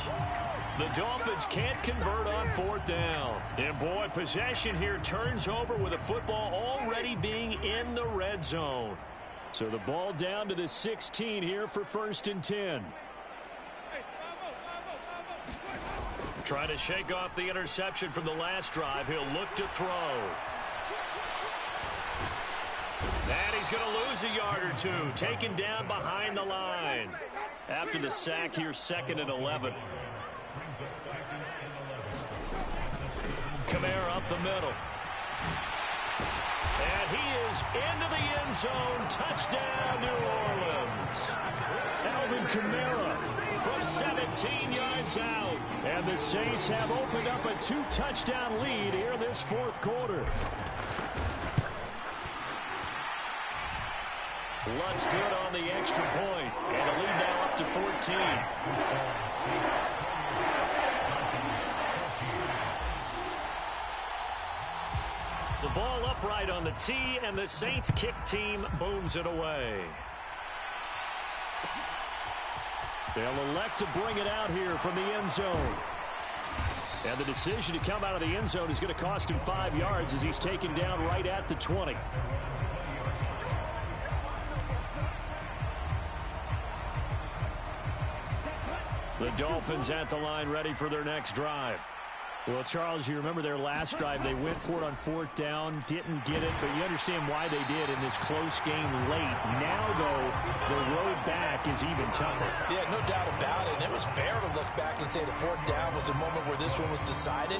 The Dolphins can't convert on fourth down. And boy, possession here turns over with a football already being in the red zone. So the ball down to the 16 here for 1st and 10. Trying to shake off the interception from the last drive. He'll look to throw. And he's going to lose a yard or 2. Taken down behind the line. After the sack here, 2nd and 11. Kamara up the middle. And he is into the end zone. Touchdown, New Orleans. Alvin Kamara from 17 yards out. And the Saints have opened up a 2-touchdown lead here in this fourth quarter. Lutt's good on the extra point. And a lead now up to 14. The ball upright on the tee, and the Saints kick team booms it away. They'll elect to bring it out here from the end zone. And the decision to come out of the end zone is going to cost him 5 yards as he's taken down right at the 20. The Dolphins at the line ready for their next drive. Well, Charles, you remember their last drive. They went for it on fourth down, didn't get it, but you understand why they did in this close game late. Now, though, the road back is even tougher. Yeah, no doubt about it. And it was fair to look back and say the fourth down was the moment where this one was decided.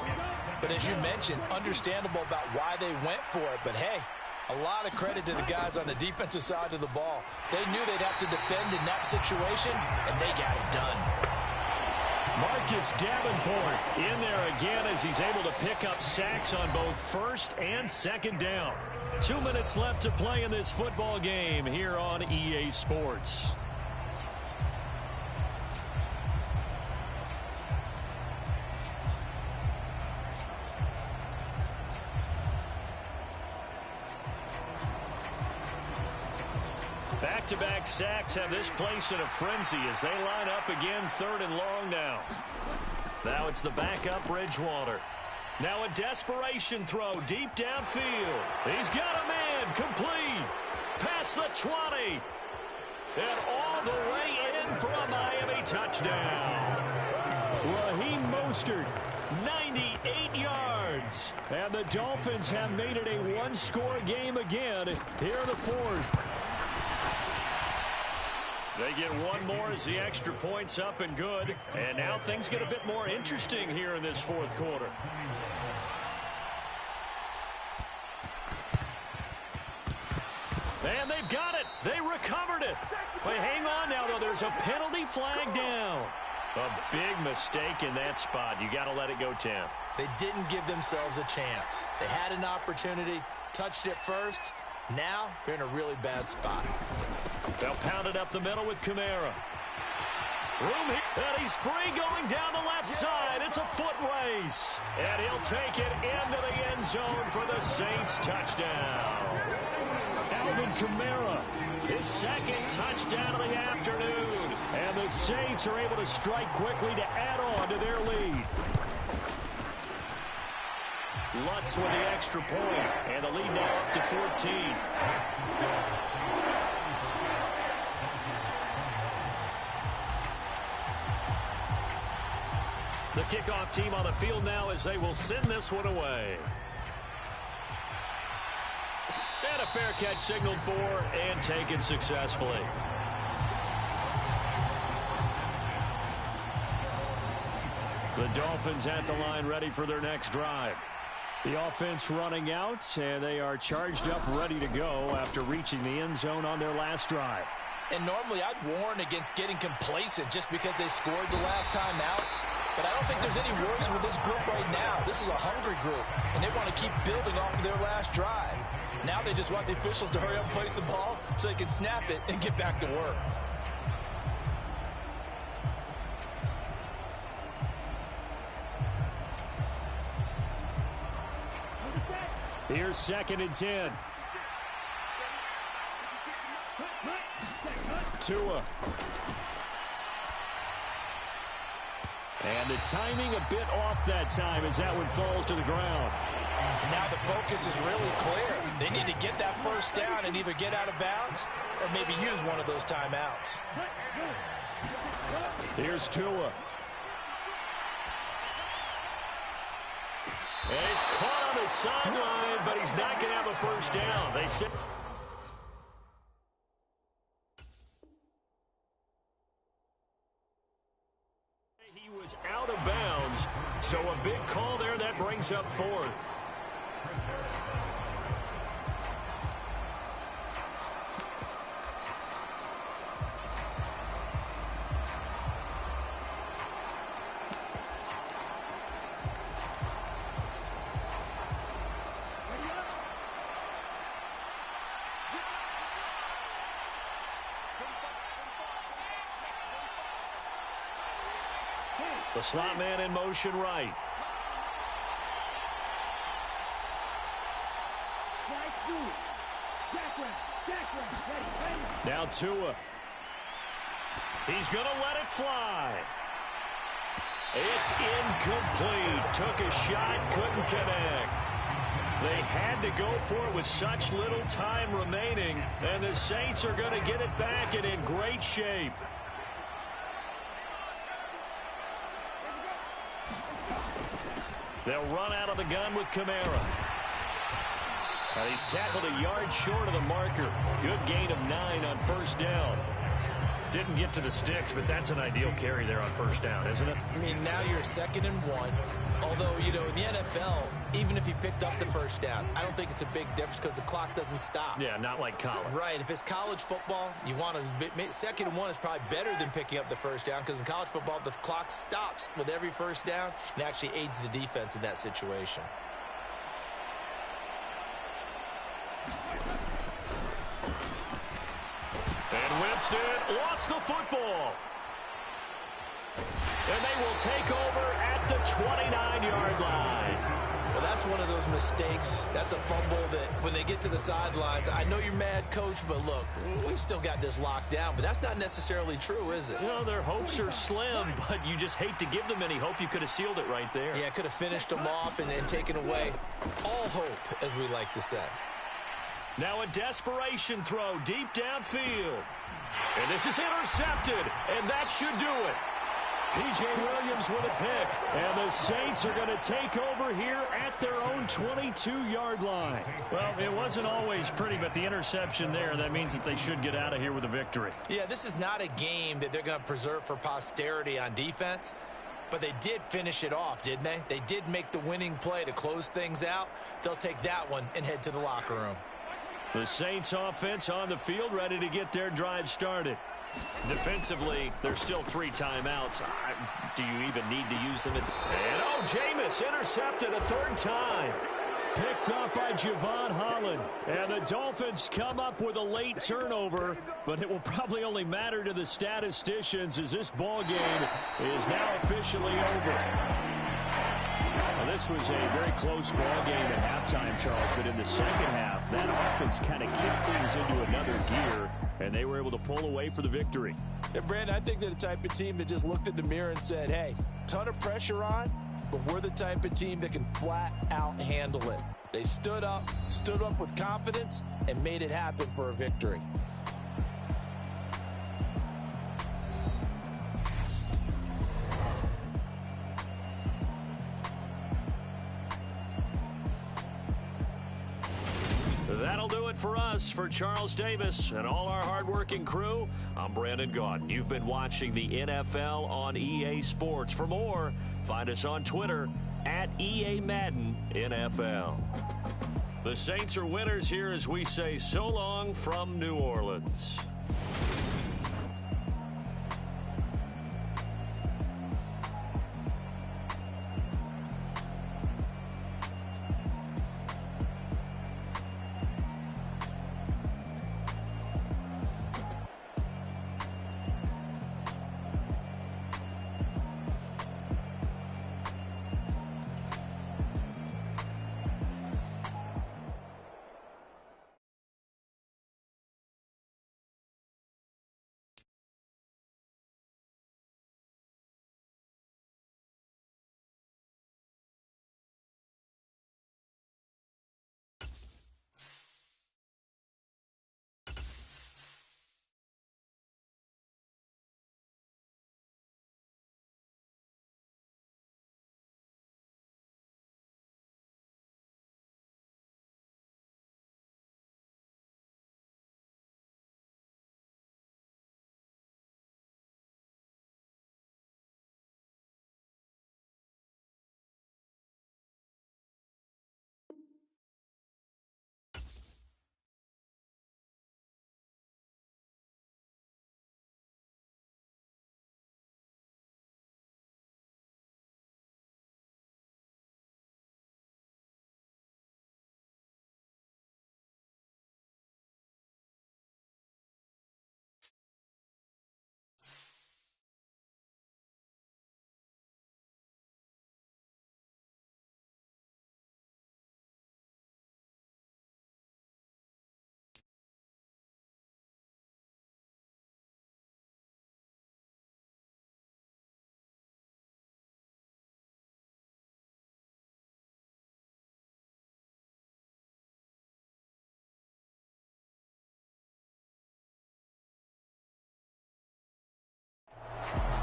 But as you mentioned, understandable about why they went for it. But, hey, a lot of credit to the guys on the defensive side of the ball. They knew they'd have to defend in that situation, and they got it done. Marcus Davenport in there again as he's able to pick up sacks on both first and second down. 2 minutes left to play in this football game here on EA Sports. Back-to-back sacks have this place in a frenzy as they line up again, 3rd and long now. Now it's the backup Bridgewater. Now a desperation throw deep downfield. He's got a man complete. Past the 20. And all the way in for a Miami touchdown. Raheem Mostert, 98 yards. And the Dolphins have made it a one-score game again here in the fourth. They get one more as the extra point's up and good. And now things get a bit more interesting here in this fourth quarter. And they've got it. They recovered it. But hang on now, though. There's a penalty flag down. A big mistake in that spot. You got to let it go, Tim. They didn't give themselves a chance. They had an opportunity, touched it first. Now they're in a really bad spot. They'll pound it up the middle with Kamara. Room here, and he's free going down the left side. It's a foot race. And he'll take it into the end zone for the Saints touchdown. Alvin Kamara, his second touchdown of the afternoon. And the Saints are able to strike quickly to add on to their lead. Lutz with the extra point, and the lead now up to 14. The kickoff team on the field now as they will send this one away. And a fair catch signaled for and taken successfully. The Dolphins at the line ready for their next drive. The offense running out, and they are charged up ready to go after reaching the end zone on their last drive. And normally I'd warn against getting complacent just because they scored the last time out. But I don't think there's any worries with this group right now. This is a hungry group, and they want to keep building off of their last drive. Now they just want the officials to hurry up and place the ball so they can snap it and get back to work. Here's 2nd and 10. Tua. And the timing a bit off that time as that one falls to the ground. Now the focus is really clear. They need to get that first down and either get out of bounds or maybe use one of those timeouts. Here's Tua. And he's caught on the sideline, but he's not going to have a first down. They said he was out of bounds, so a big call there that brings up 4th. The slot man in motion right. Now Tua. He's going to let it fly. It's incomplete. Took a shot, couldn't connect. They had to go for it with such little time remaining, and the Saints are going to get it back and in great shape. They'll run out of the gun with Kamara. And he's tackled a yard short of the marker. Good gain of 9 on first down. Didn't get to the sticks, but that's an ideal carry there on first down, isn't it? I mean, now you're 2nd and 1. Although, you know, in the NFL, even if he picked up the first down, I don't think it's a big difference because the clock doesn't stop. Yeah, not like college. Right. If it's college football, you want to 2nd and 1 is probably better than picking up the first down because in college football, the clock stops with every first down and actually aids the defense in that situation. And Winston lost the football. And they will take over at the 29-yard line. Well, that's one of those mistakes. That's a fumble that when they get to the sidelines, I know you're mad, Coach, but look, we still got this locked down. But that's not necessarily true, is it? You know, their hopes are slim, but you just hate to give them any hope. You could have sealed it right there. Yeah, could have finished them off and taken away all hope, as we like to say. Now a desperation throw deep downfield. And this is intercepted, and that should do it. P.J. Williams with a pick, and the Saints are going to take over here at their own 22-yard line. Well, it wasn't always pretty, but the interception there, that means that they should get out of here with a victory. Yeah, this is not a game that they're going to preserve for posterity on defense, but they did finish it off, didn't they? They did make the winning play to close things out. They'll take that one and head to the locker room. The Saints offense on the field, ready to get their drive started. Defensively, there's still 3 timeouts. Do you even need to use them? And Jameis intercepted a 3rd time. Picked up by Javon Holland. And the Dolphins come up with a late turnover, but it will probably only matter to the statisticians as this ball game is now officially over. Well, this was a very close ball game at halftime, Charles, but in the second half, that offense kind of kicked things into another gear, and they were able to pull away for the victory. Yeah, Brandon, I think they're the type of team that just looked in the mirror and said, hey, ton of pressure on, but we're the type of team that can flat out handle it. They stood up with confidence, and made it happen for a victory. That'll do it for us. For Charles Davis and all our hardworking crew, I'm Brandon Gaudin. You've been watching the NFL on EA Sports. For more, find us on Twitter at EA Madden NFL. The Saints are winners here as we say so long from New Orleans.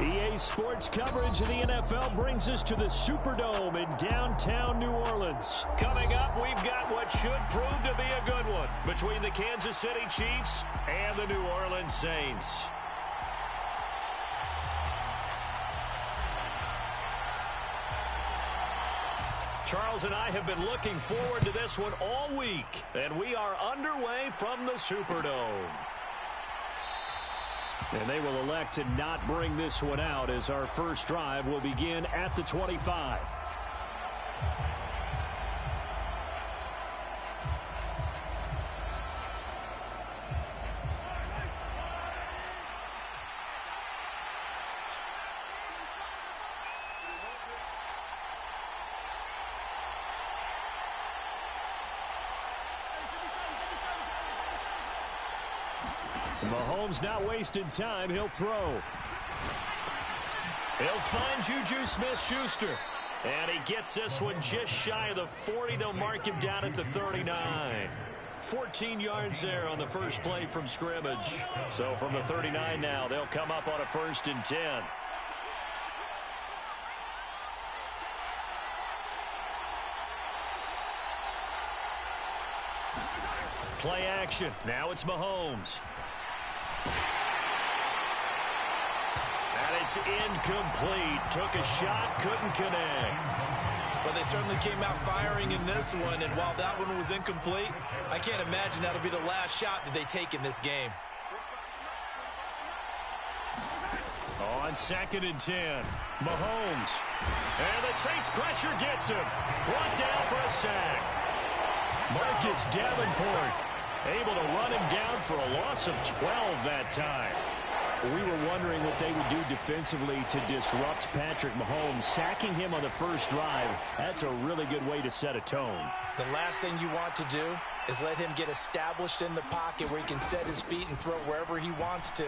EA Sports coverage of the NFL brings us to the Superdome in downtown New Orleans. Coming up, we've got what should prove to be a good one between the Kansas City Chiefs and the New Orleans Saints. Charles and I have been looking forward to this one all week, and we are underway from the Superdome. And they will elect to not bring this one out as our first drive will begin at the 25. Mahomes not wasting time. He'll throw. He'll find Juju Smith-Schuster. And he gets this one just shy of the 40. They'll mark him down at the 39. 14 yards there on the first play from scrimmage. So from the 39 now, they'll come up on a 1st and 10. Play action. Now it's Mahomes. And it's incomplete. Took a shot, couldn't connect. Well, they certainly came out firing in this one, and while that one was incomplete, I can't imagine that'll be the last shot that they take in this game. On 2nd and 10, Mahomes. And the Saints pressure gets him. Brought down for a sack. Marcus Davenport able to run him down for a loss of 12 that time. We were wondering what they would do defensively to disrupt Patrick Mahomes. Sacking him on the first drive, that's a really good way to set a tone. The last thing you want to do is let him get established in the pocket where he can set his feet and throw wherever he wants to.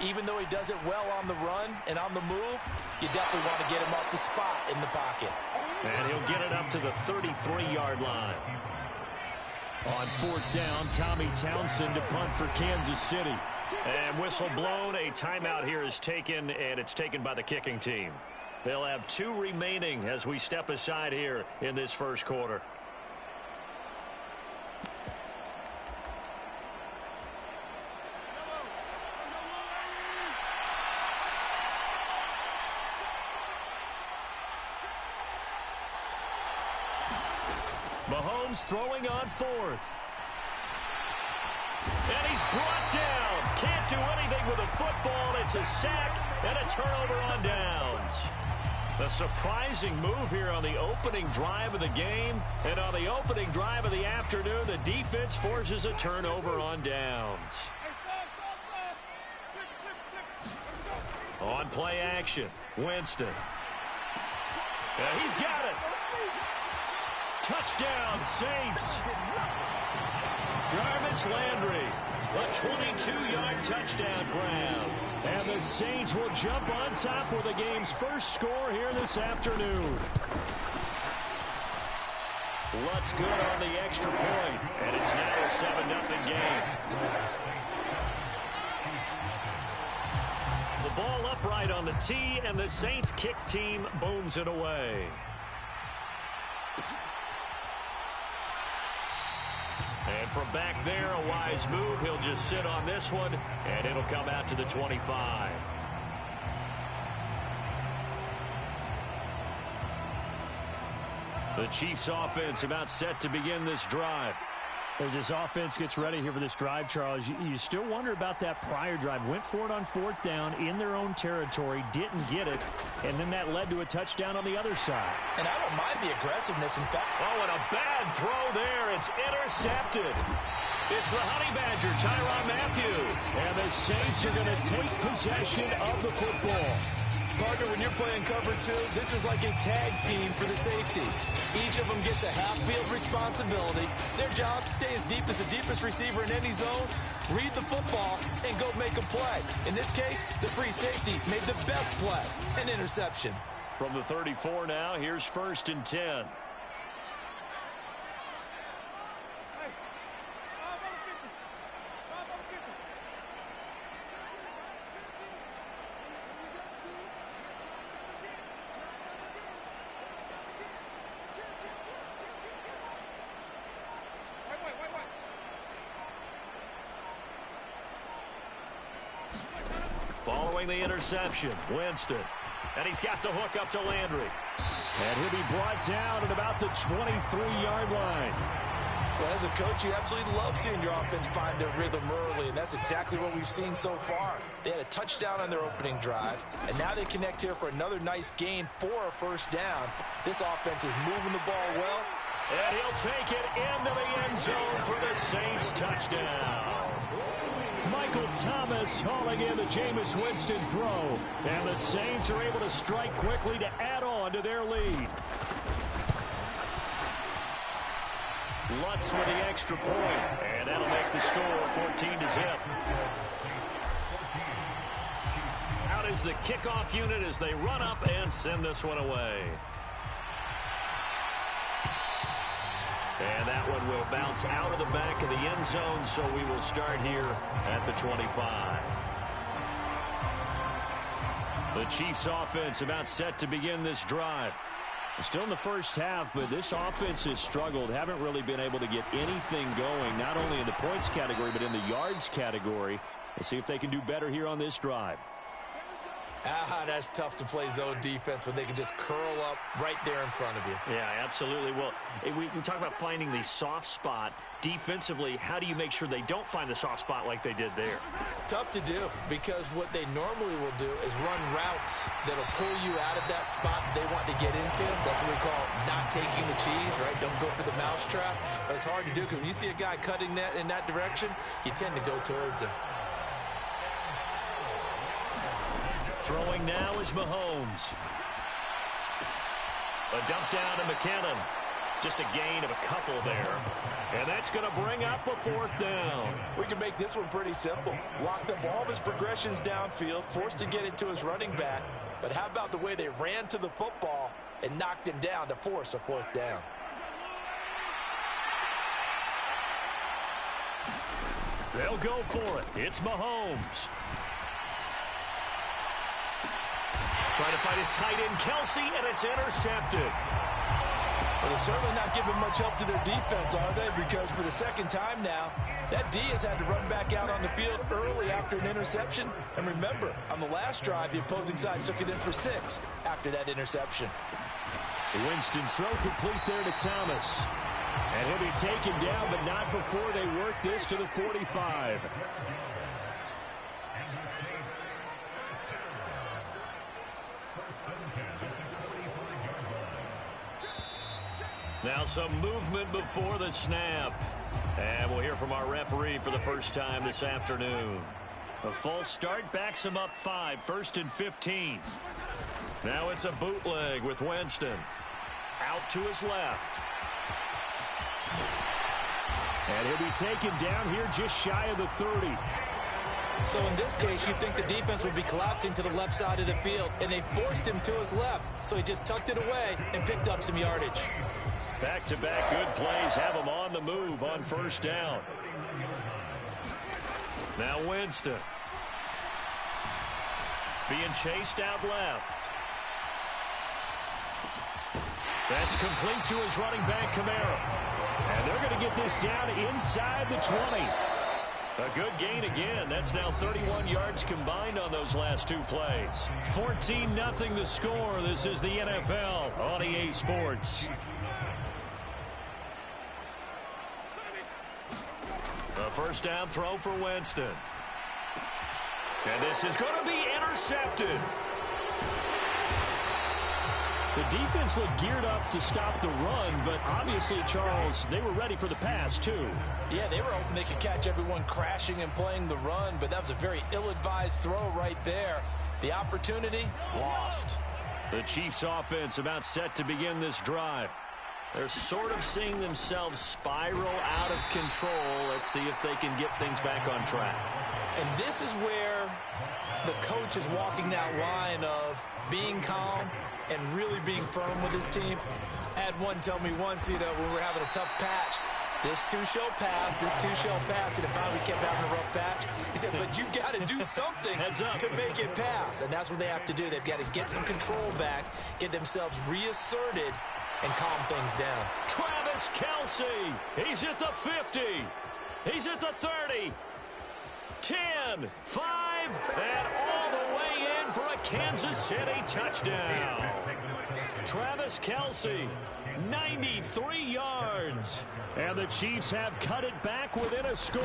Even though he does it well on the run and on the move, you definitely want to get him off the spot in the pocket. And he'll get it up to the 33-yard line. On 4th down, Tommy Townsend to punt for Kansas City. And whistle blown, a timeout here is taken, and it's taken by the kicking team. They'll have 2 remaining as we step aside here in this first quarter. Mahomes throwing on 4th. And he's brought down. Can't do anything with a football. It's a sack and a turnover on downs. A surprising move here on the opening drive of the game. And on the opening drive of the afternoon, the defense forces a turnover on downs. On play action, Winston. And he's got it. Touchdown, Saints. Jarvis Landry, a 22-yard touchdown grab. And the Saints will jump on top with the game's first score here this afternoon. Lutz good on the extra point, and it's now a 7-0 game. The ball upright on the tee, and the Saints kick team booms it away. And from back there, a wise move. He'll just sit on this one, and it'll come out to the 25. The Chiefs offense about set to begin this drive. As this offense gets ready here for this drive, Charles, you still wonder about that prior drive. Went for it on 4th down in their own territory, didn't get it, and then that led to a touchdown on the other side. And I don't mind the aggressiveness. In fact, oh, and a bad throw there. It's intercepted. It's the Honey Badger, Tyrann Mathieu. And the Saints are going to take possession of the football. Partner, when you're playing cover 2, this is like a tag team for the safeties. Each of them gets a half-field responsibility. Their job, stay as deep as the deepest receiver in any zone, read the football, and go make a play. In this case, the free safety made the best play, an interception. From the 34 now, here's 1st and 10. Following the interception, Winston. And he's got the hook up to Landry. And he'll be brought down at about the 23-yard line. Well, as a coach, you absolutely love seeing your offense find their rhythm early, and that's exactly what we've seen so far. They had a touchdown on their opening drive, and now they connect here for another nice gain for a 1st down. This offense is moving the ball well. And he'll take it into the end zone for the Saints touchdown. Michael Thomas hauling in the Jameis Winston throw. And the Saints are able to strike quickly to add on to their lead. Lutz with the extra point. And that'll make the score 14-0. Out is the kickoff unit as they run up and send this one away. And that one will bounce out of the back of the end zone, so we will start here at the 25. The Chiefs offense about set to begin this drive. Still in the first half, but this offense has struggled. Haven't really been able to get anything going, not only in the points category, but in the yards category. We'll see if they can do better here on this drive. That's tough to play zone defense when they can just curl up right there in front of you. Yeah, absolutely. Well, we talk about finding the soft spot. Defensively, how do you make sure they don't find the soft spot like they did there? Tough to do, because what they normally will do is run routes that'll pull you out of that spot they want to get into. That's what we call not taking the cheese, right? Don't go for the mousetrap. But it's hard to do, because when you see a guy cutting that in that direction, you tend to go towards him. Throwing now is Mahomes. A dump down to McKinnon. Just a gain of a couple there. And that's going to bring up a 4th down. We can make this one pretty simple. Locked up all of his progressions downfield, forced to get it to his running back. But how about the way they ran to the football and knocked him down to force a 4th down? They'll go for it. It's Mahomes. Trying to find his tight end, Kelsey, and it's intercepted. Well, they're certainly not giving much help to their defense, are they? Because for the second time now, that D has had to run back out on the field early after an interception. And remember, on the last drive, the opposing side took it in for 6 after that interception. Winston's throw complete there to Thomas. And he'll be taken down, but not before they work this to the 45. Now some movement before the snap. And we'll hear from our referee for the first time this afternoon. A false start backs him up 5, 1st and 15. Now it's a bootleg with Winston. Out to his left. And he'll be taken down here just shy of the 30. So in this case, you'd think the defense would be collapsing to the left side of the field, and they forced him to his left. So he just tucked it away and picked up some yardage. Back-to-back good plays have him on the move on 1st down. Now Winston. Being chased out left. That's complete to his running back, Kamara. And they're going to get this down inside the 20. A good gain again. That's now 31 yards combined on those last 2 plays. 14-0 the score. This is the NFL on EA Sports. A 1st down throw for Winston. And this is going to be intercepted. The defense looked geared up to stop the run, but obviously, Charles, they were ready for the pass, too. Yeah, they were hoping they could catch everyone crashing and playing the run, but that was a very ill-advised throw right there. The opportunity, lost. The Chiefs' offense about set to begin this drive. They're sort of seeing themselves spiral out of control. Let's see if they can get things back on track. And this is where the coach is walking that line of being calm and really being firm with his team. I had one tell me once, when we were having a tough patch, this too shall pass, this too shall pass, and it finally kept having a rough patch. He said, but you got to do something to make it pass, and that's what they have to do. They've got to get some control back, get themselves reasserted, and calm things down. Travis Kelce, he's at the 50, he's at the 30, 10, 5, and all the way in for a Kansas City touchdown. Travis Kelce, 93 yards. And the Chiefs have cut it back within a score.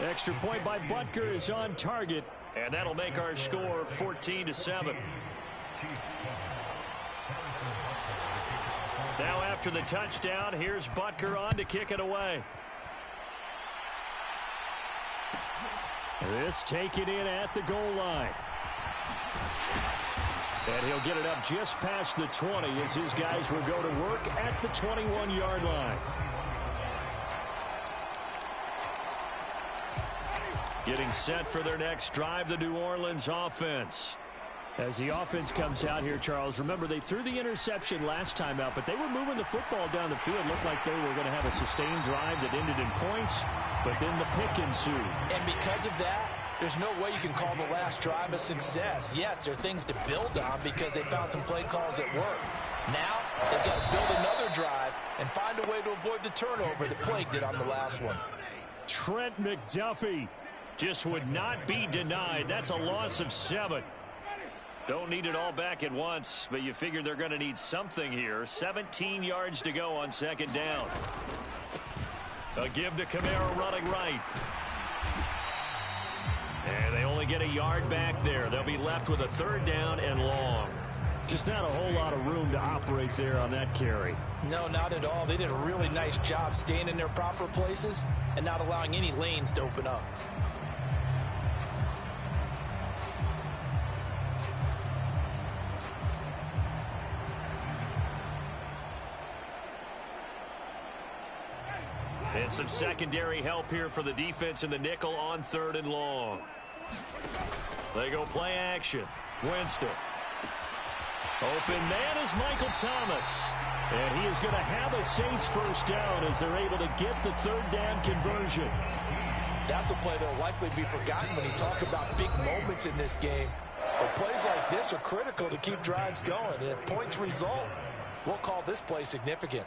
Extra point by Butker is on target. And that'll make our score 14-7. Now after the touchdown, here's Butker on to kick it away. This taken in at the goal line. And he'll get it up just past the 20 as his guys will go to work at the 21-yard line. Getting set for their next drive, the New Orleans offense. As the offense comes out here, Charles, remember they threw the interception last time out, but they were moving the football down the field. Looked like they were going to have a sustained drive that ended in points, but then the pick ensued. And because of that, there's no way you can call the last drive a success. Yes, there are things to build on because they found some play calls that work. Now, they've got to build another drive and find a way to avoid the turnover that plagued it on the last one. Trent McDuffie just would not be denied. That's a loss of 7. Don't need it all back at once, but you figure they're going to need something here. 17 yards to go on second down. A give to Kamara running right. And they only get a yard back there. They'll be left with a 3rd down and long. Just not a whole lot of room to operate there on that carry. No, not at all. They did a really nice job staying in their proper places and not allowing any lanes to open up. And some secondary help here for the defense in the nickel on 3rd and long. They go play action. Winston. Open man is Michael Thomas. And he is going to have a Saints 1st down as they're able to get the 3rd down conversion. That's a play that will likely be forgotten when you talk about big moments in this game. But plays like this are critical to keep drives going. And if points result, we'll call this play significant.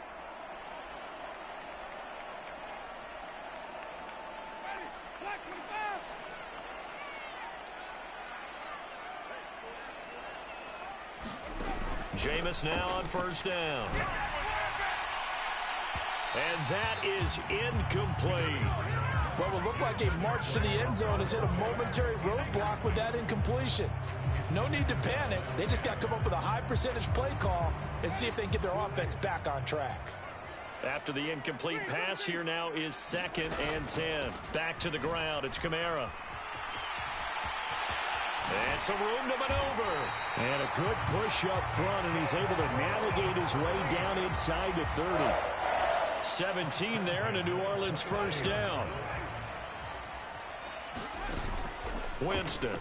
Jameis now on 1st down. And that is incomplete. What will look like a march to the end zone has hit a momentary roadblock with that incompletion. No need to panic. They just got to come up with a high percentage play call and see if they can get their offense back on track. After the incomplete pass, here now is 2nd and 10. Back to the ground. It's Kamara. And some room to maneuver. And a good push up front, and he's able to navigate his way down inside the 30. 17 there and a New Orleans 1st down. Winston.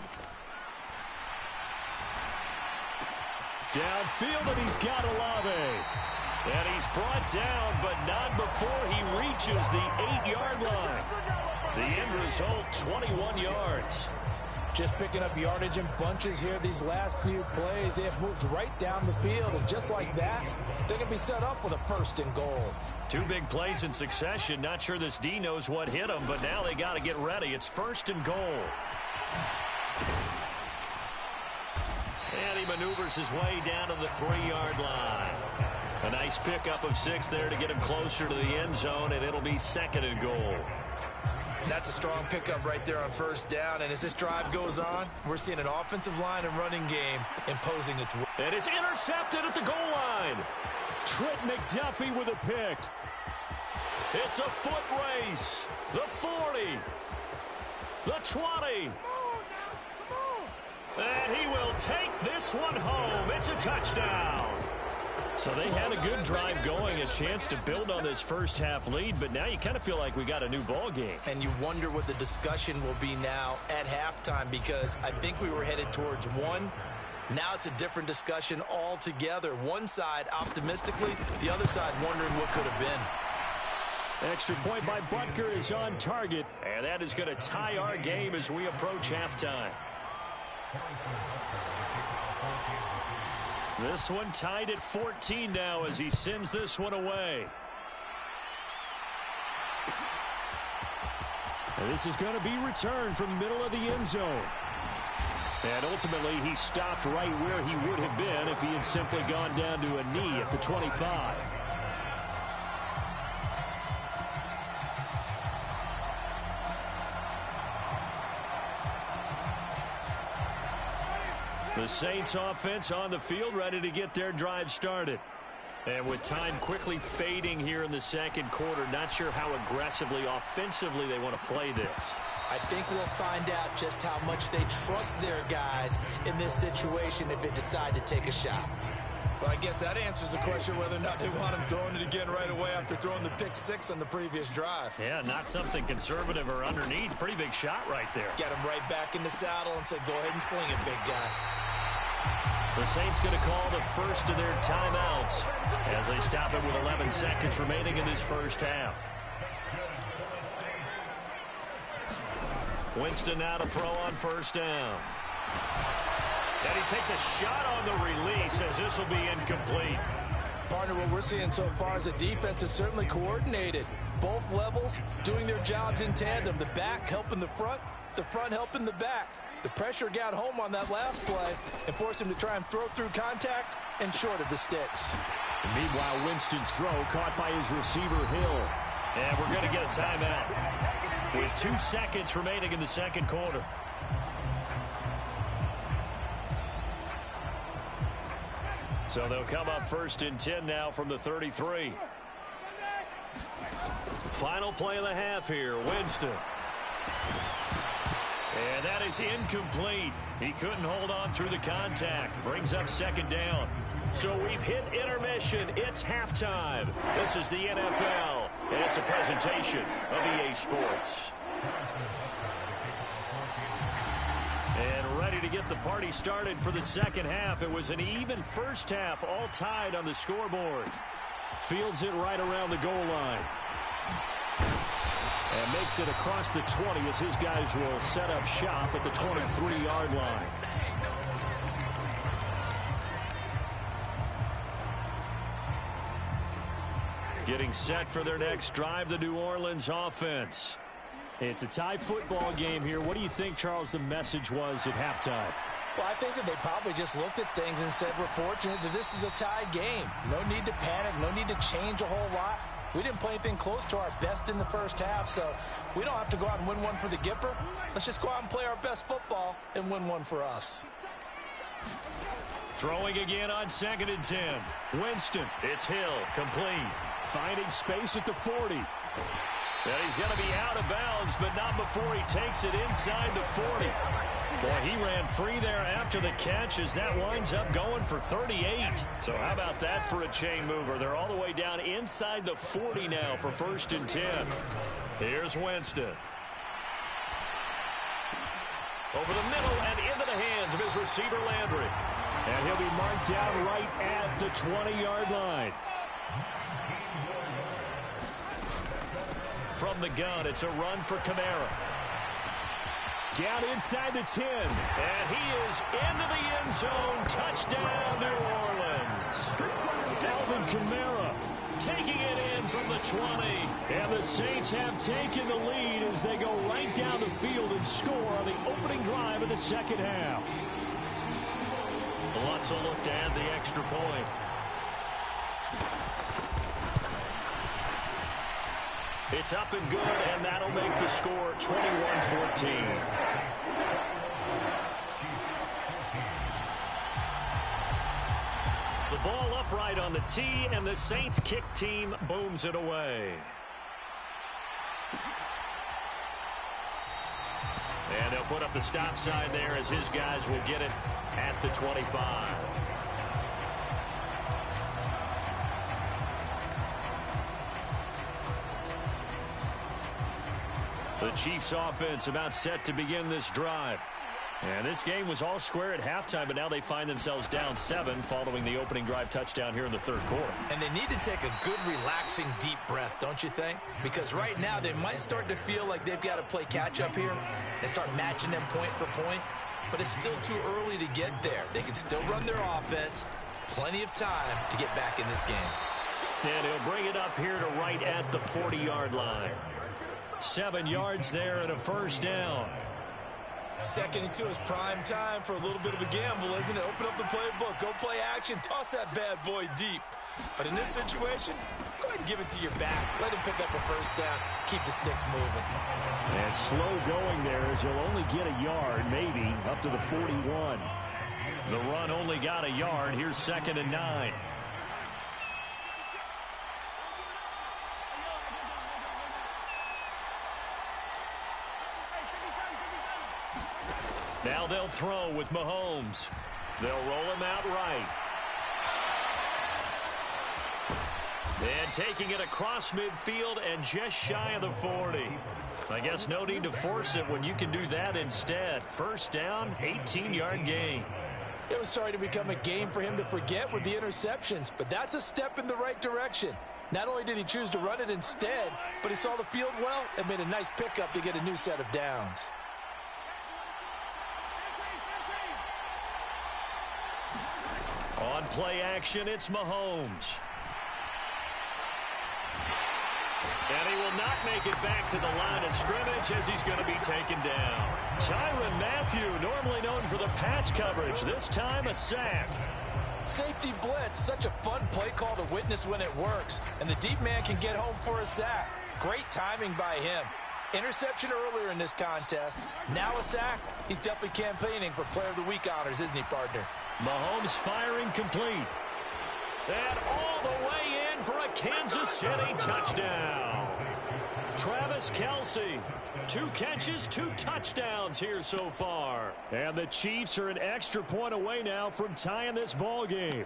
Downfield, and he's got Olave. And he's brought down, but not before he reaches the 8-yard line. The end result, 21 yards. Just picking up yardage in bunches here these last few plays. They have moved right down the field, and just like that, they're going to be set up with a 1st and goal. 2 big plays in succession. Not sure this D knows what hit him, but now they got to get ready. It's 1st and goal. And he maneuvers his way down to the 3-yard line. A nice pickup of 6 there to get him closer to the end zone, and it'll be 2nd and goal. That's a strong pickup right there on 1st down. And as this drive goes on, we're seeing an offensive line and running game imposing its will. And it's intercepted at the goal line. Trent McDuffie with a pick. It's a foot race. The 40. The 20. And he will take this one home. It's a touchdown. So they had a good drive going, a chance to build on this first half lead, but now you kind of feel like we got a new ball game. And you wonder what the discussion will be now at halftime, because I think we were headed towards one. Now it's a different discussion altogether. One side optimistically, the other side wondering what could have been. Extra point by Butker is on target. And that is going to tie our game as we approach halftime. This one tied at 14 now as he sends this one away. And this is going to be returned from the middle of the end zone. And ultimately, he stopped right where he would have been if he had simply gone down to a knee at the 25. The Saints offense on the field, ready to get their drive started. And with time quickly fading here in the second quarter, not sure how aggressively, offensively they want to play this. I think we'll find out just how much they trust their guys in this situation if they decide to take a shot. Well, I guess that answers the question whether or not they want him throwing it again right away after throwing the pick 6 on the previous drive. Yeah, not something conservative or underneath. Pretty big shot right there. Get him right back in the saddle and say, go ahead and sling it, big guy. The Saints going to call the first of their timeouts as they stop it with 11 seconds remaining in this first half. Winston now to throw on first down. And he takes a shot on the release as this will be incomplete. Partner, what we're seeing so far is the defense is certainly coordinated. Both levels doing their jobs in tandem. The back helping the front, the front helping the back. The pressure got home on that last play and forced him to try and throw through contact and short of the sticks. And meanwhile, Winston's throw caught by his receiver, Hill. And we're going to get a timeout with 2 seconds remaining in the second quarter. So they'll come up 1st and 10 now from the 33. Final play of the half here, Winston. And that is incomplete. He couldn't hold on through the contact. Brings up 2nd down. So we've hit intermission. It's halftime. This is the NFL, and it's a presentation of EA Sports. And ready to get the party started for the second half. It was an even first half, all tied on the scoreboard. Fields it right around the goal line. And makes it across the 20 as his guys will set up shop at the 23-yard line. Getting set for their next drive, the New Orleans offense. It's a tie football game here. What do you think, Charles, the message was at halftime? Well, I think that they probably just looked at things and said, we're fortunate that this is a tie game. No need to panic, no need to change a whole lot. We didn't play anything close to our best in the first half, so we don't have to go out and win one for the Gipper. Let's just go out and play our best football and win one for us. Throwing again on 2nd and 10. Winston, it's Hill, complete. Finding space at the 40. And he's going to be out of bounds, but not before he takes it inside the 40. Boy, he ran free there after the catch as that winds up going for 38. So how about that for a chain mover? They're all the way down inside the 40 now for 1st and 10. Here's Winston. Over the middle and into the hands of his receiver, Landry. And he'll be marked down right at the 20-yard line. From the gun, it's a run for Kamara. Down inside the 10. And he is into the end zone. Touchdown, New Orleans. Alvin Kamara taking it in from the 20. And the Saints have taken the lead as they go right down the field and score on the opening drive of the second half. Lots of look to add the extra point. It's up and good, and that'll make the score 21-14. The ball upright on the tee, and the Saints kick team booms it away. And they'll put up the stop sign there as his guys will get it at the 25. The Chiefs offense about set to begin this drive. And this game was all square at halftime, but now they find themselves down 7 following the opening drive touchdown here in the third quarter. And they need to take a good, relaxing, deep breath, don't you think? Because right now they might start to feel like they've got to play catch-up here and start matching them point for point. But it's still too early to get there. They can still run their offense. Plenty of time to get back in this game. And he'll bring it up here to right at the 40-yard line. 7 yards there and a first down. 2nd and 2 is prime time for a little bit of a gamble, isn't it? Open up the playbook, go play action, toss that bad boy deep. But in this situation, go ahead and give it to your back. Let him pick up a first down. Keep the sticks moving. And slow going there as he'll only get a yard, maybe, up to the 41. The run only got a yard. Here's 2nd and 9. Now they'll throw with Mahomes. They'll roll him out right. And taking it across midfield and just shy of the 40. I guess no need to force it when you can do that instead. First down, 18-yard gain. It was starting to become a game for him to forget with the interceptions, but that's a step in the right direction. Not only did he choose to run it instead, but he saw the field well and made a nice pickup to get a new set of downs. On play action, it's Mahomes. And he will not make it back to the line of scrimmage as he's going to be taken down. Tyrann Mathieu, normally known for the pass coverage, this time a sack. Safety blitz, such a fun play call to witness when it works. And the deep man can get home for a sack. Great timing by him. Interception earlier in this contest. Now a sack. He's definitely campaigning for Player of the Week honors, isn't he, partner? Mahomes firing complete. And all the way in for a Kansas City touchdown. Travis Kelce, 2 catches, 2 touchdowns here so far. And the Chiefs are an extra point away now from tying this ball game.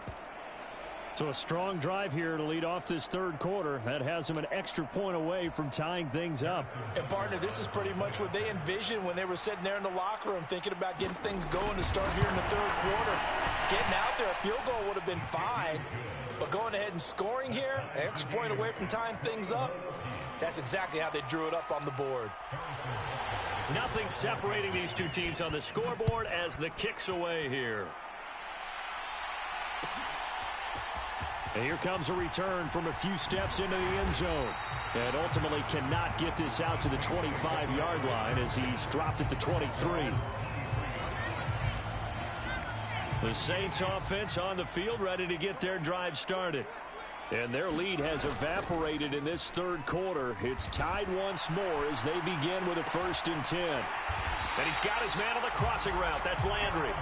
So a strong drive here to lead off this third quarter. That has them an extra point away from tying things up. And, partner, this is pretty much what they envisioned when they were sitting there in the locker room thinking about getting things going to start here in the third quarter. Getting out there, a field goal would have been fine. But going ahead and scoring here, an extra point away from tying things up, that's exactly how they drew it up on the board. Nothing separating these two teams on the scoreboard as the kick's away here. And here comes a return from a few steps into the end zone. And ultimately cannot get this out to the 25-yard line as he's dropped at the 23. The Saints offense on the field ready to get their drive started. And their lead has evaporated in this third quarter. It's tied once more as they begin with a 1st and 10. And he's got his man on the crossing route. That's Landry.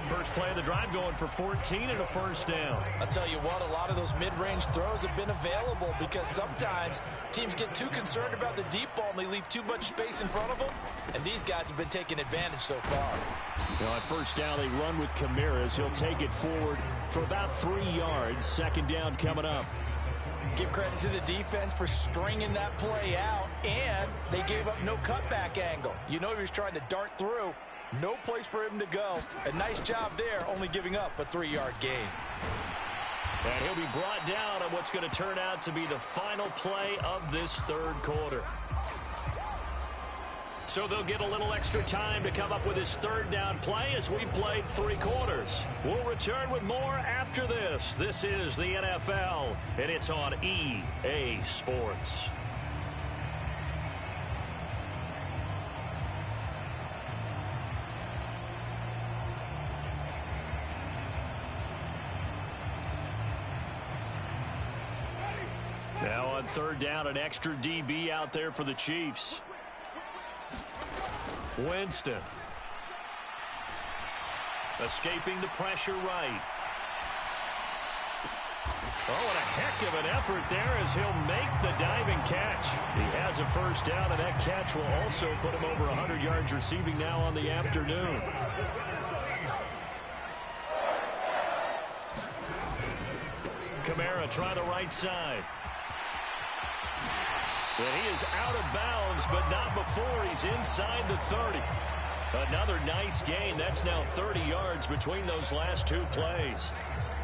First play of the drive going for 14 and a 1st down. I'll tell you what, a lot of those mid-range throws have been available because sometimes teams get too concerned about the deep ball and they leave too much space in front of them. And these guys have been taking advantage so far. Now at 1st down, they run with Kamara. He'll take it forward for about 3 yards. 2nd down coming up. Give credit to the defense for stringing that play out, and they gave up no cutback angle. You know he was trying to dart through. No place for him to go. A nice job there, only giving up a 3-yard gain. And he'll be brought down on what's going to turn out to be the final play of this third quarter. So they'll get a little extra time to come up with his 3rd down play as we've played 3 quarters. We'll return with more after this. This is the NFL, and it's on EA Sports. Now on 3rd down, an extra DB out there for the Chiefs. Winston. Escaping the pressure right. Oh, and a heck of an effort there as he'll make the diving catch. He has a 1st down, and that catch will also put him over 100 yards receiving now on the afternoon. Kamara try the right side. And he is out of bounds, but not before he's inside the 30. Another nice gain. That's now 30 yards between those last 2 plays.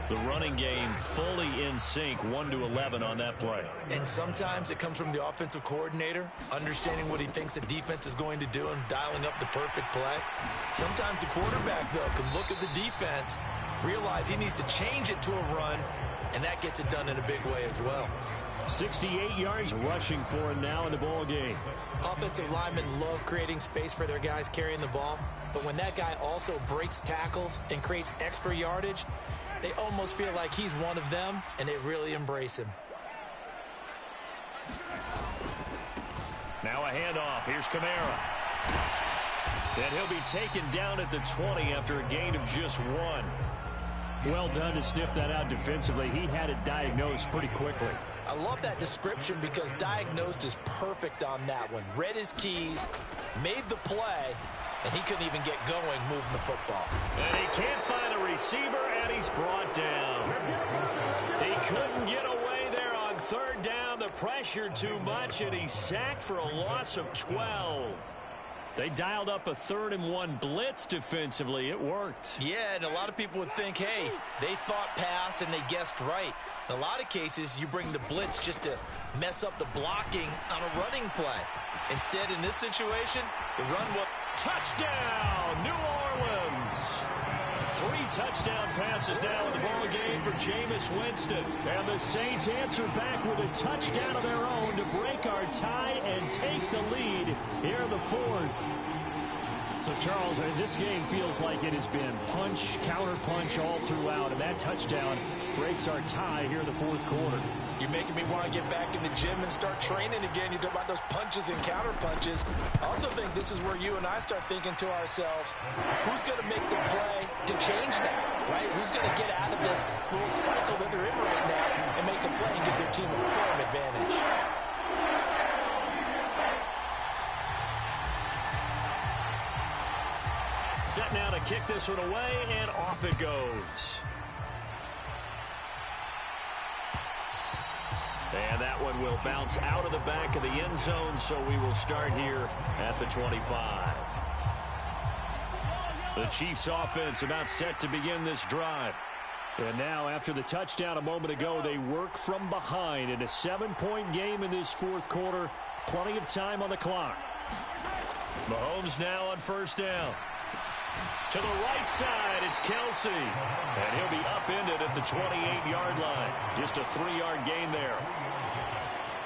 The running game fully in sync, 1-11 on that play. And sometimes it comes from the offensive coordinator, understanding what he thinks the defense is going to do and dialing up the perfect play. Sometimes the quarterback, though, can look at the defense, realize he needs to change it to a run, and that gets it done in a big way as well. 68 yards rushing for him now in the ball game. Offensive linemen love creating space for their guys carrying the ball, but when that guy also breaks tackles and creates extra yardage, they almost feel like he's one of them, and they really embrace him. Now a handoff. Here's Kamara. And he'll be taken down at the 20 after a gain of just 1. Well done to sniff that out defensively. He had it diagnosed pretty quickly. I love that description because diagnosed is perfect on that one. Read his keys, made the play, and he couldn't even get going moving the football. And he can't find a receiver, and he's brought down. He couldn't get away there on 3rd down. The pressure too much, and he's sacked for a loss of 12. They dialed up a 3rd and 1 blitz defensively. It worked. Yeah, and a lot of people would think, hey, they thought pass and they guessed right. In a lot of cases, you bring the blitz just to mess up the blocking on a running play. Instead, in this situation, the run was touchdown, New Orleans. 3 touchdown passes now in the ball game for Jameis Winston. And the Saints answer back with a touchdown of their own to break our tie and take the lead here in the 4th. So, Charles, this game feels like it has been punch, counter-punch all throughout, and that touchdown breaks our tie here in the 4th quarter. You're making me want to get back in the gym and start training again. You talk about those punches and counter-punches. I also think this is where you and I start thinking to ourselves, who's going to make the play to change that, right? Who's going to get out of this little cycle that they're in right now and make a play and give their team a firm advantage? Set now to kick this one away, and off it goes. And that one will bounce out of the back of the end zone, so we will start here at the 25. The Chiefs offense about set to begin this drive. And now, after the touchdown a moment ago, they work from behind in a 7-point game in this 4th quarter. Plenty of time on the clock. Mahomes now on 1st down. To the right side, it's Kelsey. And he'll be upended at the 28-yard line. Just a 3-yard gain there.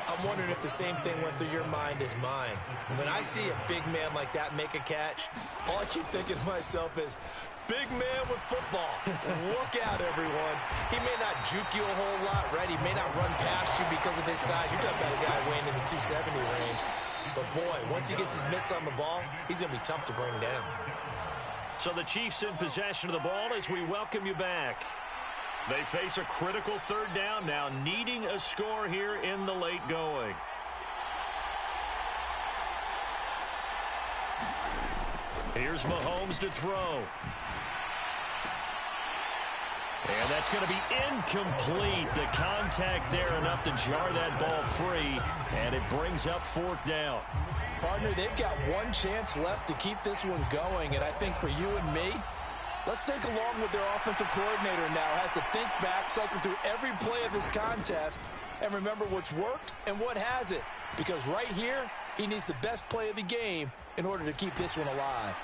I'm wondering if the same thing went through your mind as mine. When I see a big man like that make a catch, all I keep thinking to myself is, big man with football. Look out, everyone. He may not juke you a whole lot, right? He may not run past you because of his size. You're talking about a guy weighing in the 270 range. But, boy, once he gets his mitts on the ball, he's going to be tough to bring down. So the Chiefs in possession of the ball as we welcome you back. They face a critical 3rd down now, needing a score here in the late going. Here's Mahomes to throw. And that's going to be incomplete. The contact there enough to jar that ball free, and it brings up 4th down. Partner, they've got one chance left to keep this one going, and I think for you and me, let's think along with their offensive coordinator now. Has to think back, cycle through every play of this contest, and remember what's worked and what hasn't. Because right here, he needs the best play of the game in order to keep this one alive.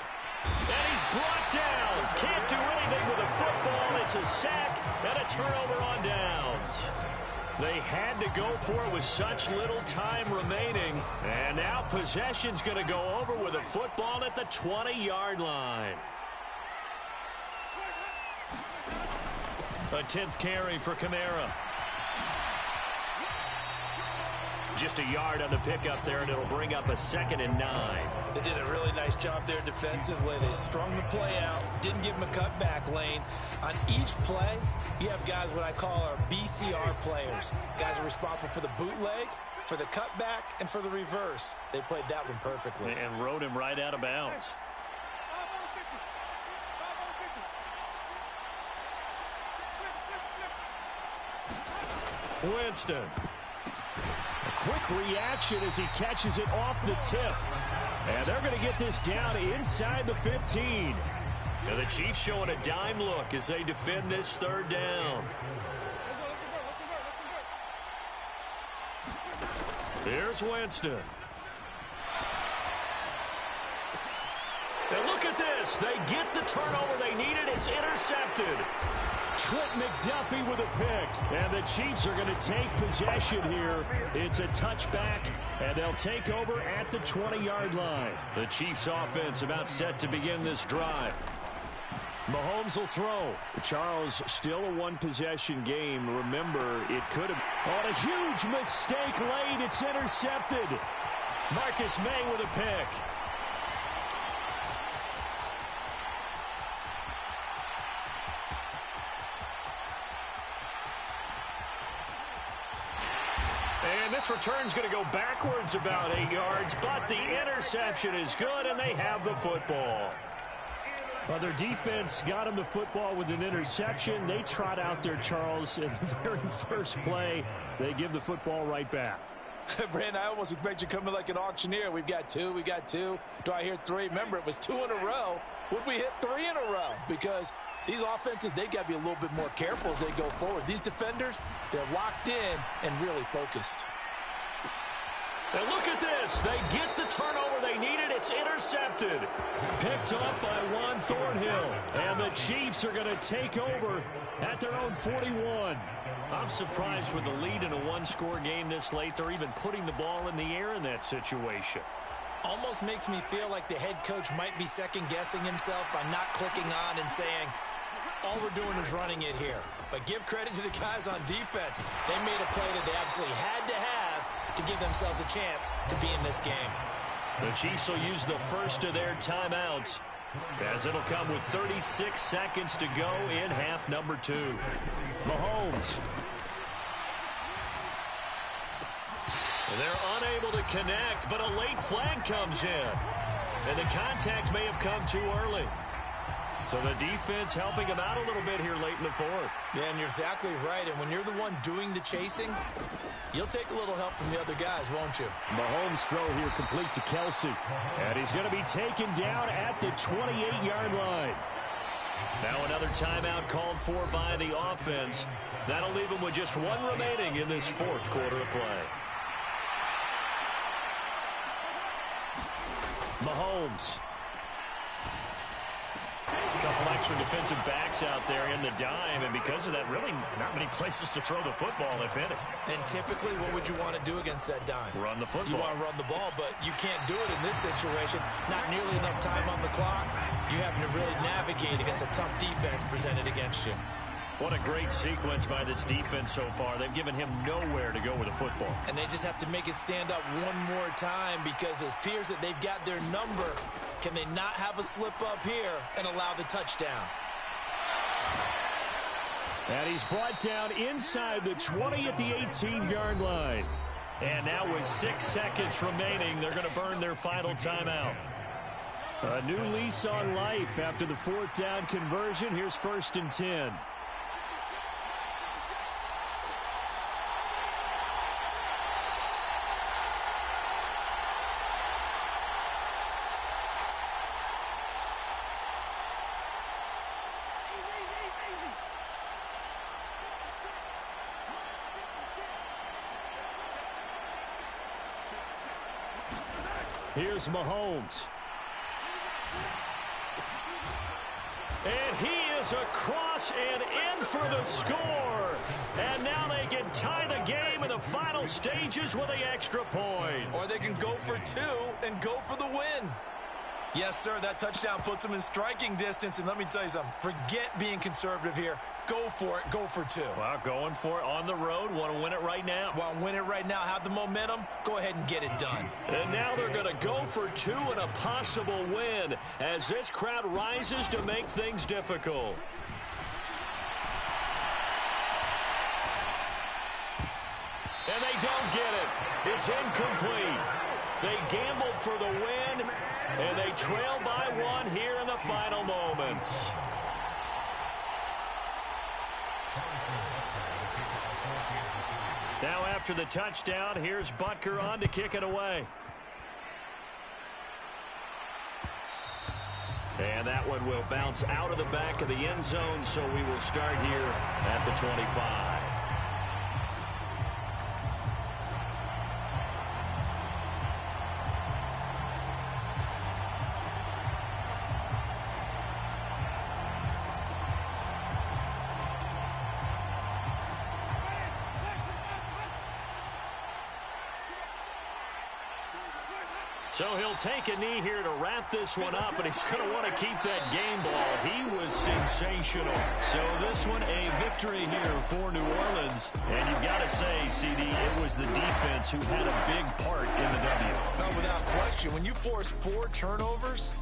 And he's brought down. Can't do anything with a football. It's a sack and a turnover on downs. They had to go for it with such little time remaining. And now possession's going to go over with a football at the 20-yard line. A 10th carry for Kamara. Just a yard on the pickup there, and it'll bring up a 2nd and 9. They did a really nice job there defensively. They strung the play out, didn't give him a cutback lane. On each play, you have guys what I call our BCR players. Guys are responsible for the bootleg, for the cutback, and for the reverse. They played that one perfectly. And rode him right out of bounds. Winston. A quick reaction as he catches it off the tip. And they're going to get this down inside the 15. Now the Chiefs showing a dime look as they defend this 3rd down. Here's Winston. And look at this. They get the turnover they needed. It's intercepted. Trent McDuffie with a pick. And the Chiefs are going to take possession here. It's a touchback, and they'll take over at the 20-yard line. The Chiefs offense about set to begin this drive. Mahomes will throw. Charles, still a one-possession game. Remember, it could have... On a huge mistake late, it's intercepted. Marcus May with a pick. And this return's going to go backwards about 8 yards, but the interception is good, and they have the football. Well, their defense got them the football with an interception. They trot out there, Charles, in the very first play. They give the football right back. Brandon, I almost expect you coming like an auctioneer. We've got two. Do I hear 3? Remember, it was 2 in a row. Would we hit 3 in a row? Because these offenses, they got to be a little bit more careful as they go forward. These defenders, they're locked in and really focused. And look at this. They get the turnover they needed. It's intercepted. Picked up by Juan Thornhill. And the Chiefs are going to take over at their own 41. I'm surprised with the lead in a one-score game this late. They're even putting the ball in the air in that situation. Almost makes me feel like the head coach might be second-guessing himself by not clicking on and saying, all we're doing is running it here. But give credit to the guys on defense. They made a play that they absolutely had to have to give themselves a chance to be in this game. The Chiefs will use the first of their timeouts, as it'll come with 36 seconds to go in half number 2. Mahomes. They're unable to connect, but a late flag comes in. And the contact may have come too early. So the defense helping him out a little bit here late in the fourth. Yeah, and you're exactly right. And when you're the one doing the chasing, you'll take a little help from the other guys, won't you? Mahomes' throw here complete to Kelsey. And he's going to be taken down at the 28-yard line. Now another timeout called for by the offense. That'll leave him with just one remaining in this fourth quarter of play. Mahomes. A couple extra defensive backs out there in the dime, and because of that, really not many places to throw the football, if any. And typically, what would you want to do against that dime? Run the football. You want to run the ball, but you can't do it in this situation. Not nearly enough time on the clock. You having to really navigate against a tough defense presented against you. What a great sequence by this defense so far. They've given him nowhere to go with the football. And they just have to make it stand up one more time, because it appears that they've got their number. Can they not have a slip up here and allow the touchdown? And he's brought down inside the 20 at the 18-yard line. And now with 6 seconds remaining, they're going to burn their final timeout. A new lease on life after the fourth down conversion. Here's 1st and 10. Here's Mahomes. And he is across and in for the score. And now they can tie the game in the final stages with the extra point. Or they can go for 2 and go for the win. Yes, sir, that touchdown puts them in striking distance. And let me tell you something, forget being conservative here. Go for it, go for 2. Well, going for it on the road. Want to win it right now. Want to win it right now, have the momentum, go ahead and get it done. And now they're going to go for 2 and a possible win as this crowd rises to make things difficult. And they don't get it. It's incomplete. They gambled for the win, and they trail by 1 here in the final moments. Now after the touchdown, here's Butker on to kick it away. And that one will bounce out of the back of the end zone, so we will start here at the 25. So he'll take a knee here to wrap this one up, and he's going to want to keep that game ball. He was sensational. So this one, a victory here for New Orleans. And you've got to say, CD, it was the defense who had a big part in the W. No, without question. When you force 4 turnovers,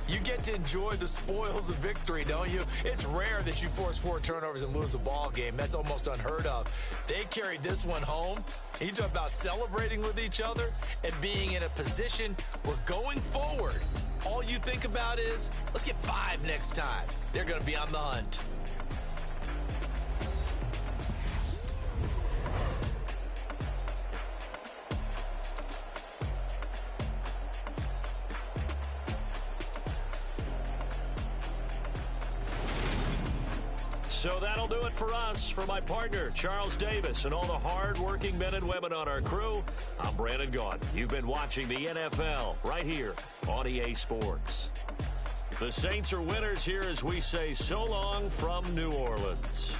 you get to enjoy the spoils of victory, don't you? It's rare that you force 4 turnovers and lose a ball game. That's almost unheard of. They carried this one home. You talk about celebrating with each other and being in a position where going forward, all you think about is, let's get 5 next time. They're going to be on the hunt. So that'll do it for us. For my partner, Charles Davis, and all the hard-working men and women on our crew, I'm Brandon Gaudin. You've been watching the NFL right here on EA Sports. The Saints are winners here as we say so long from New Orleans.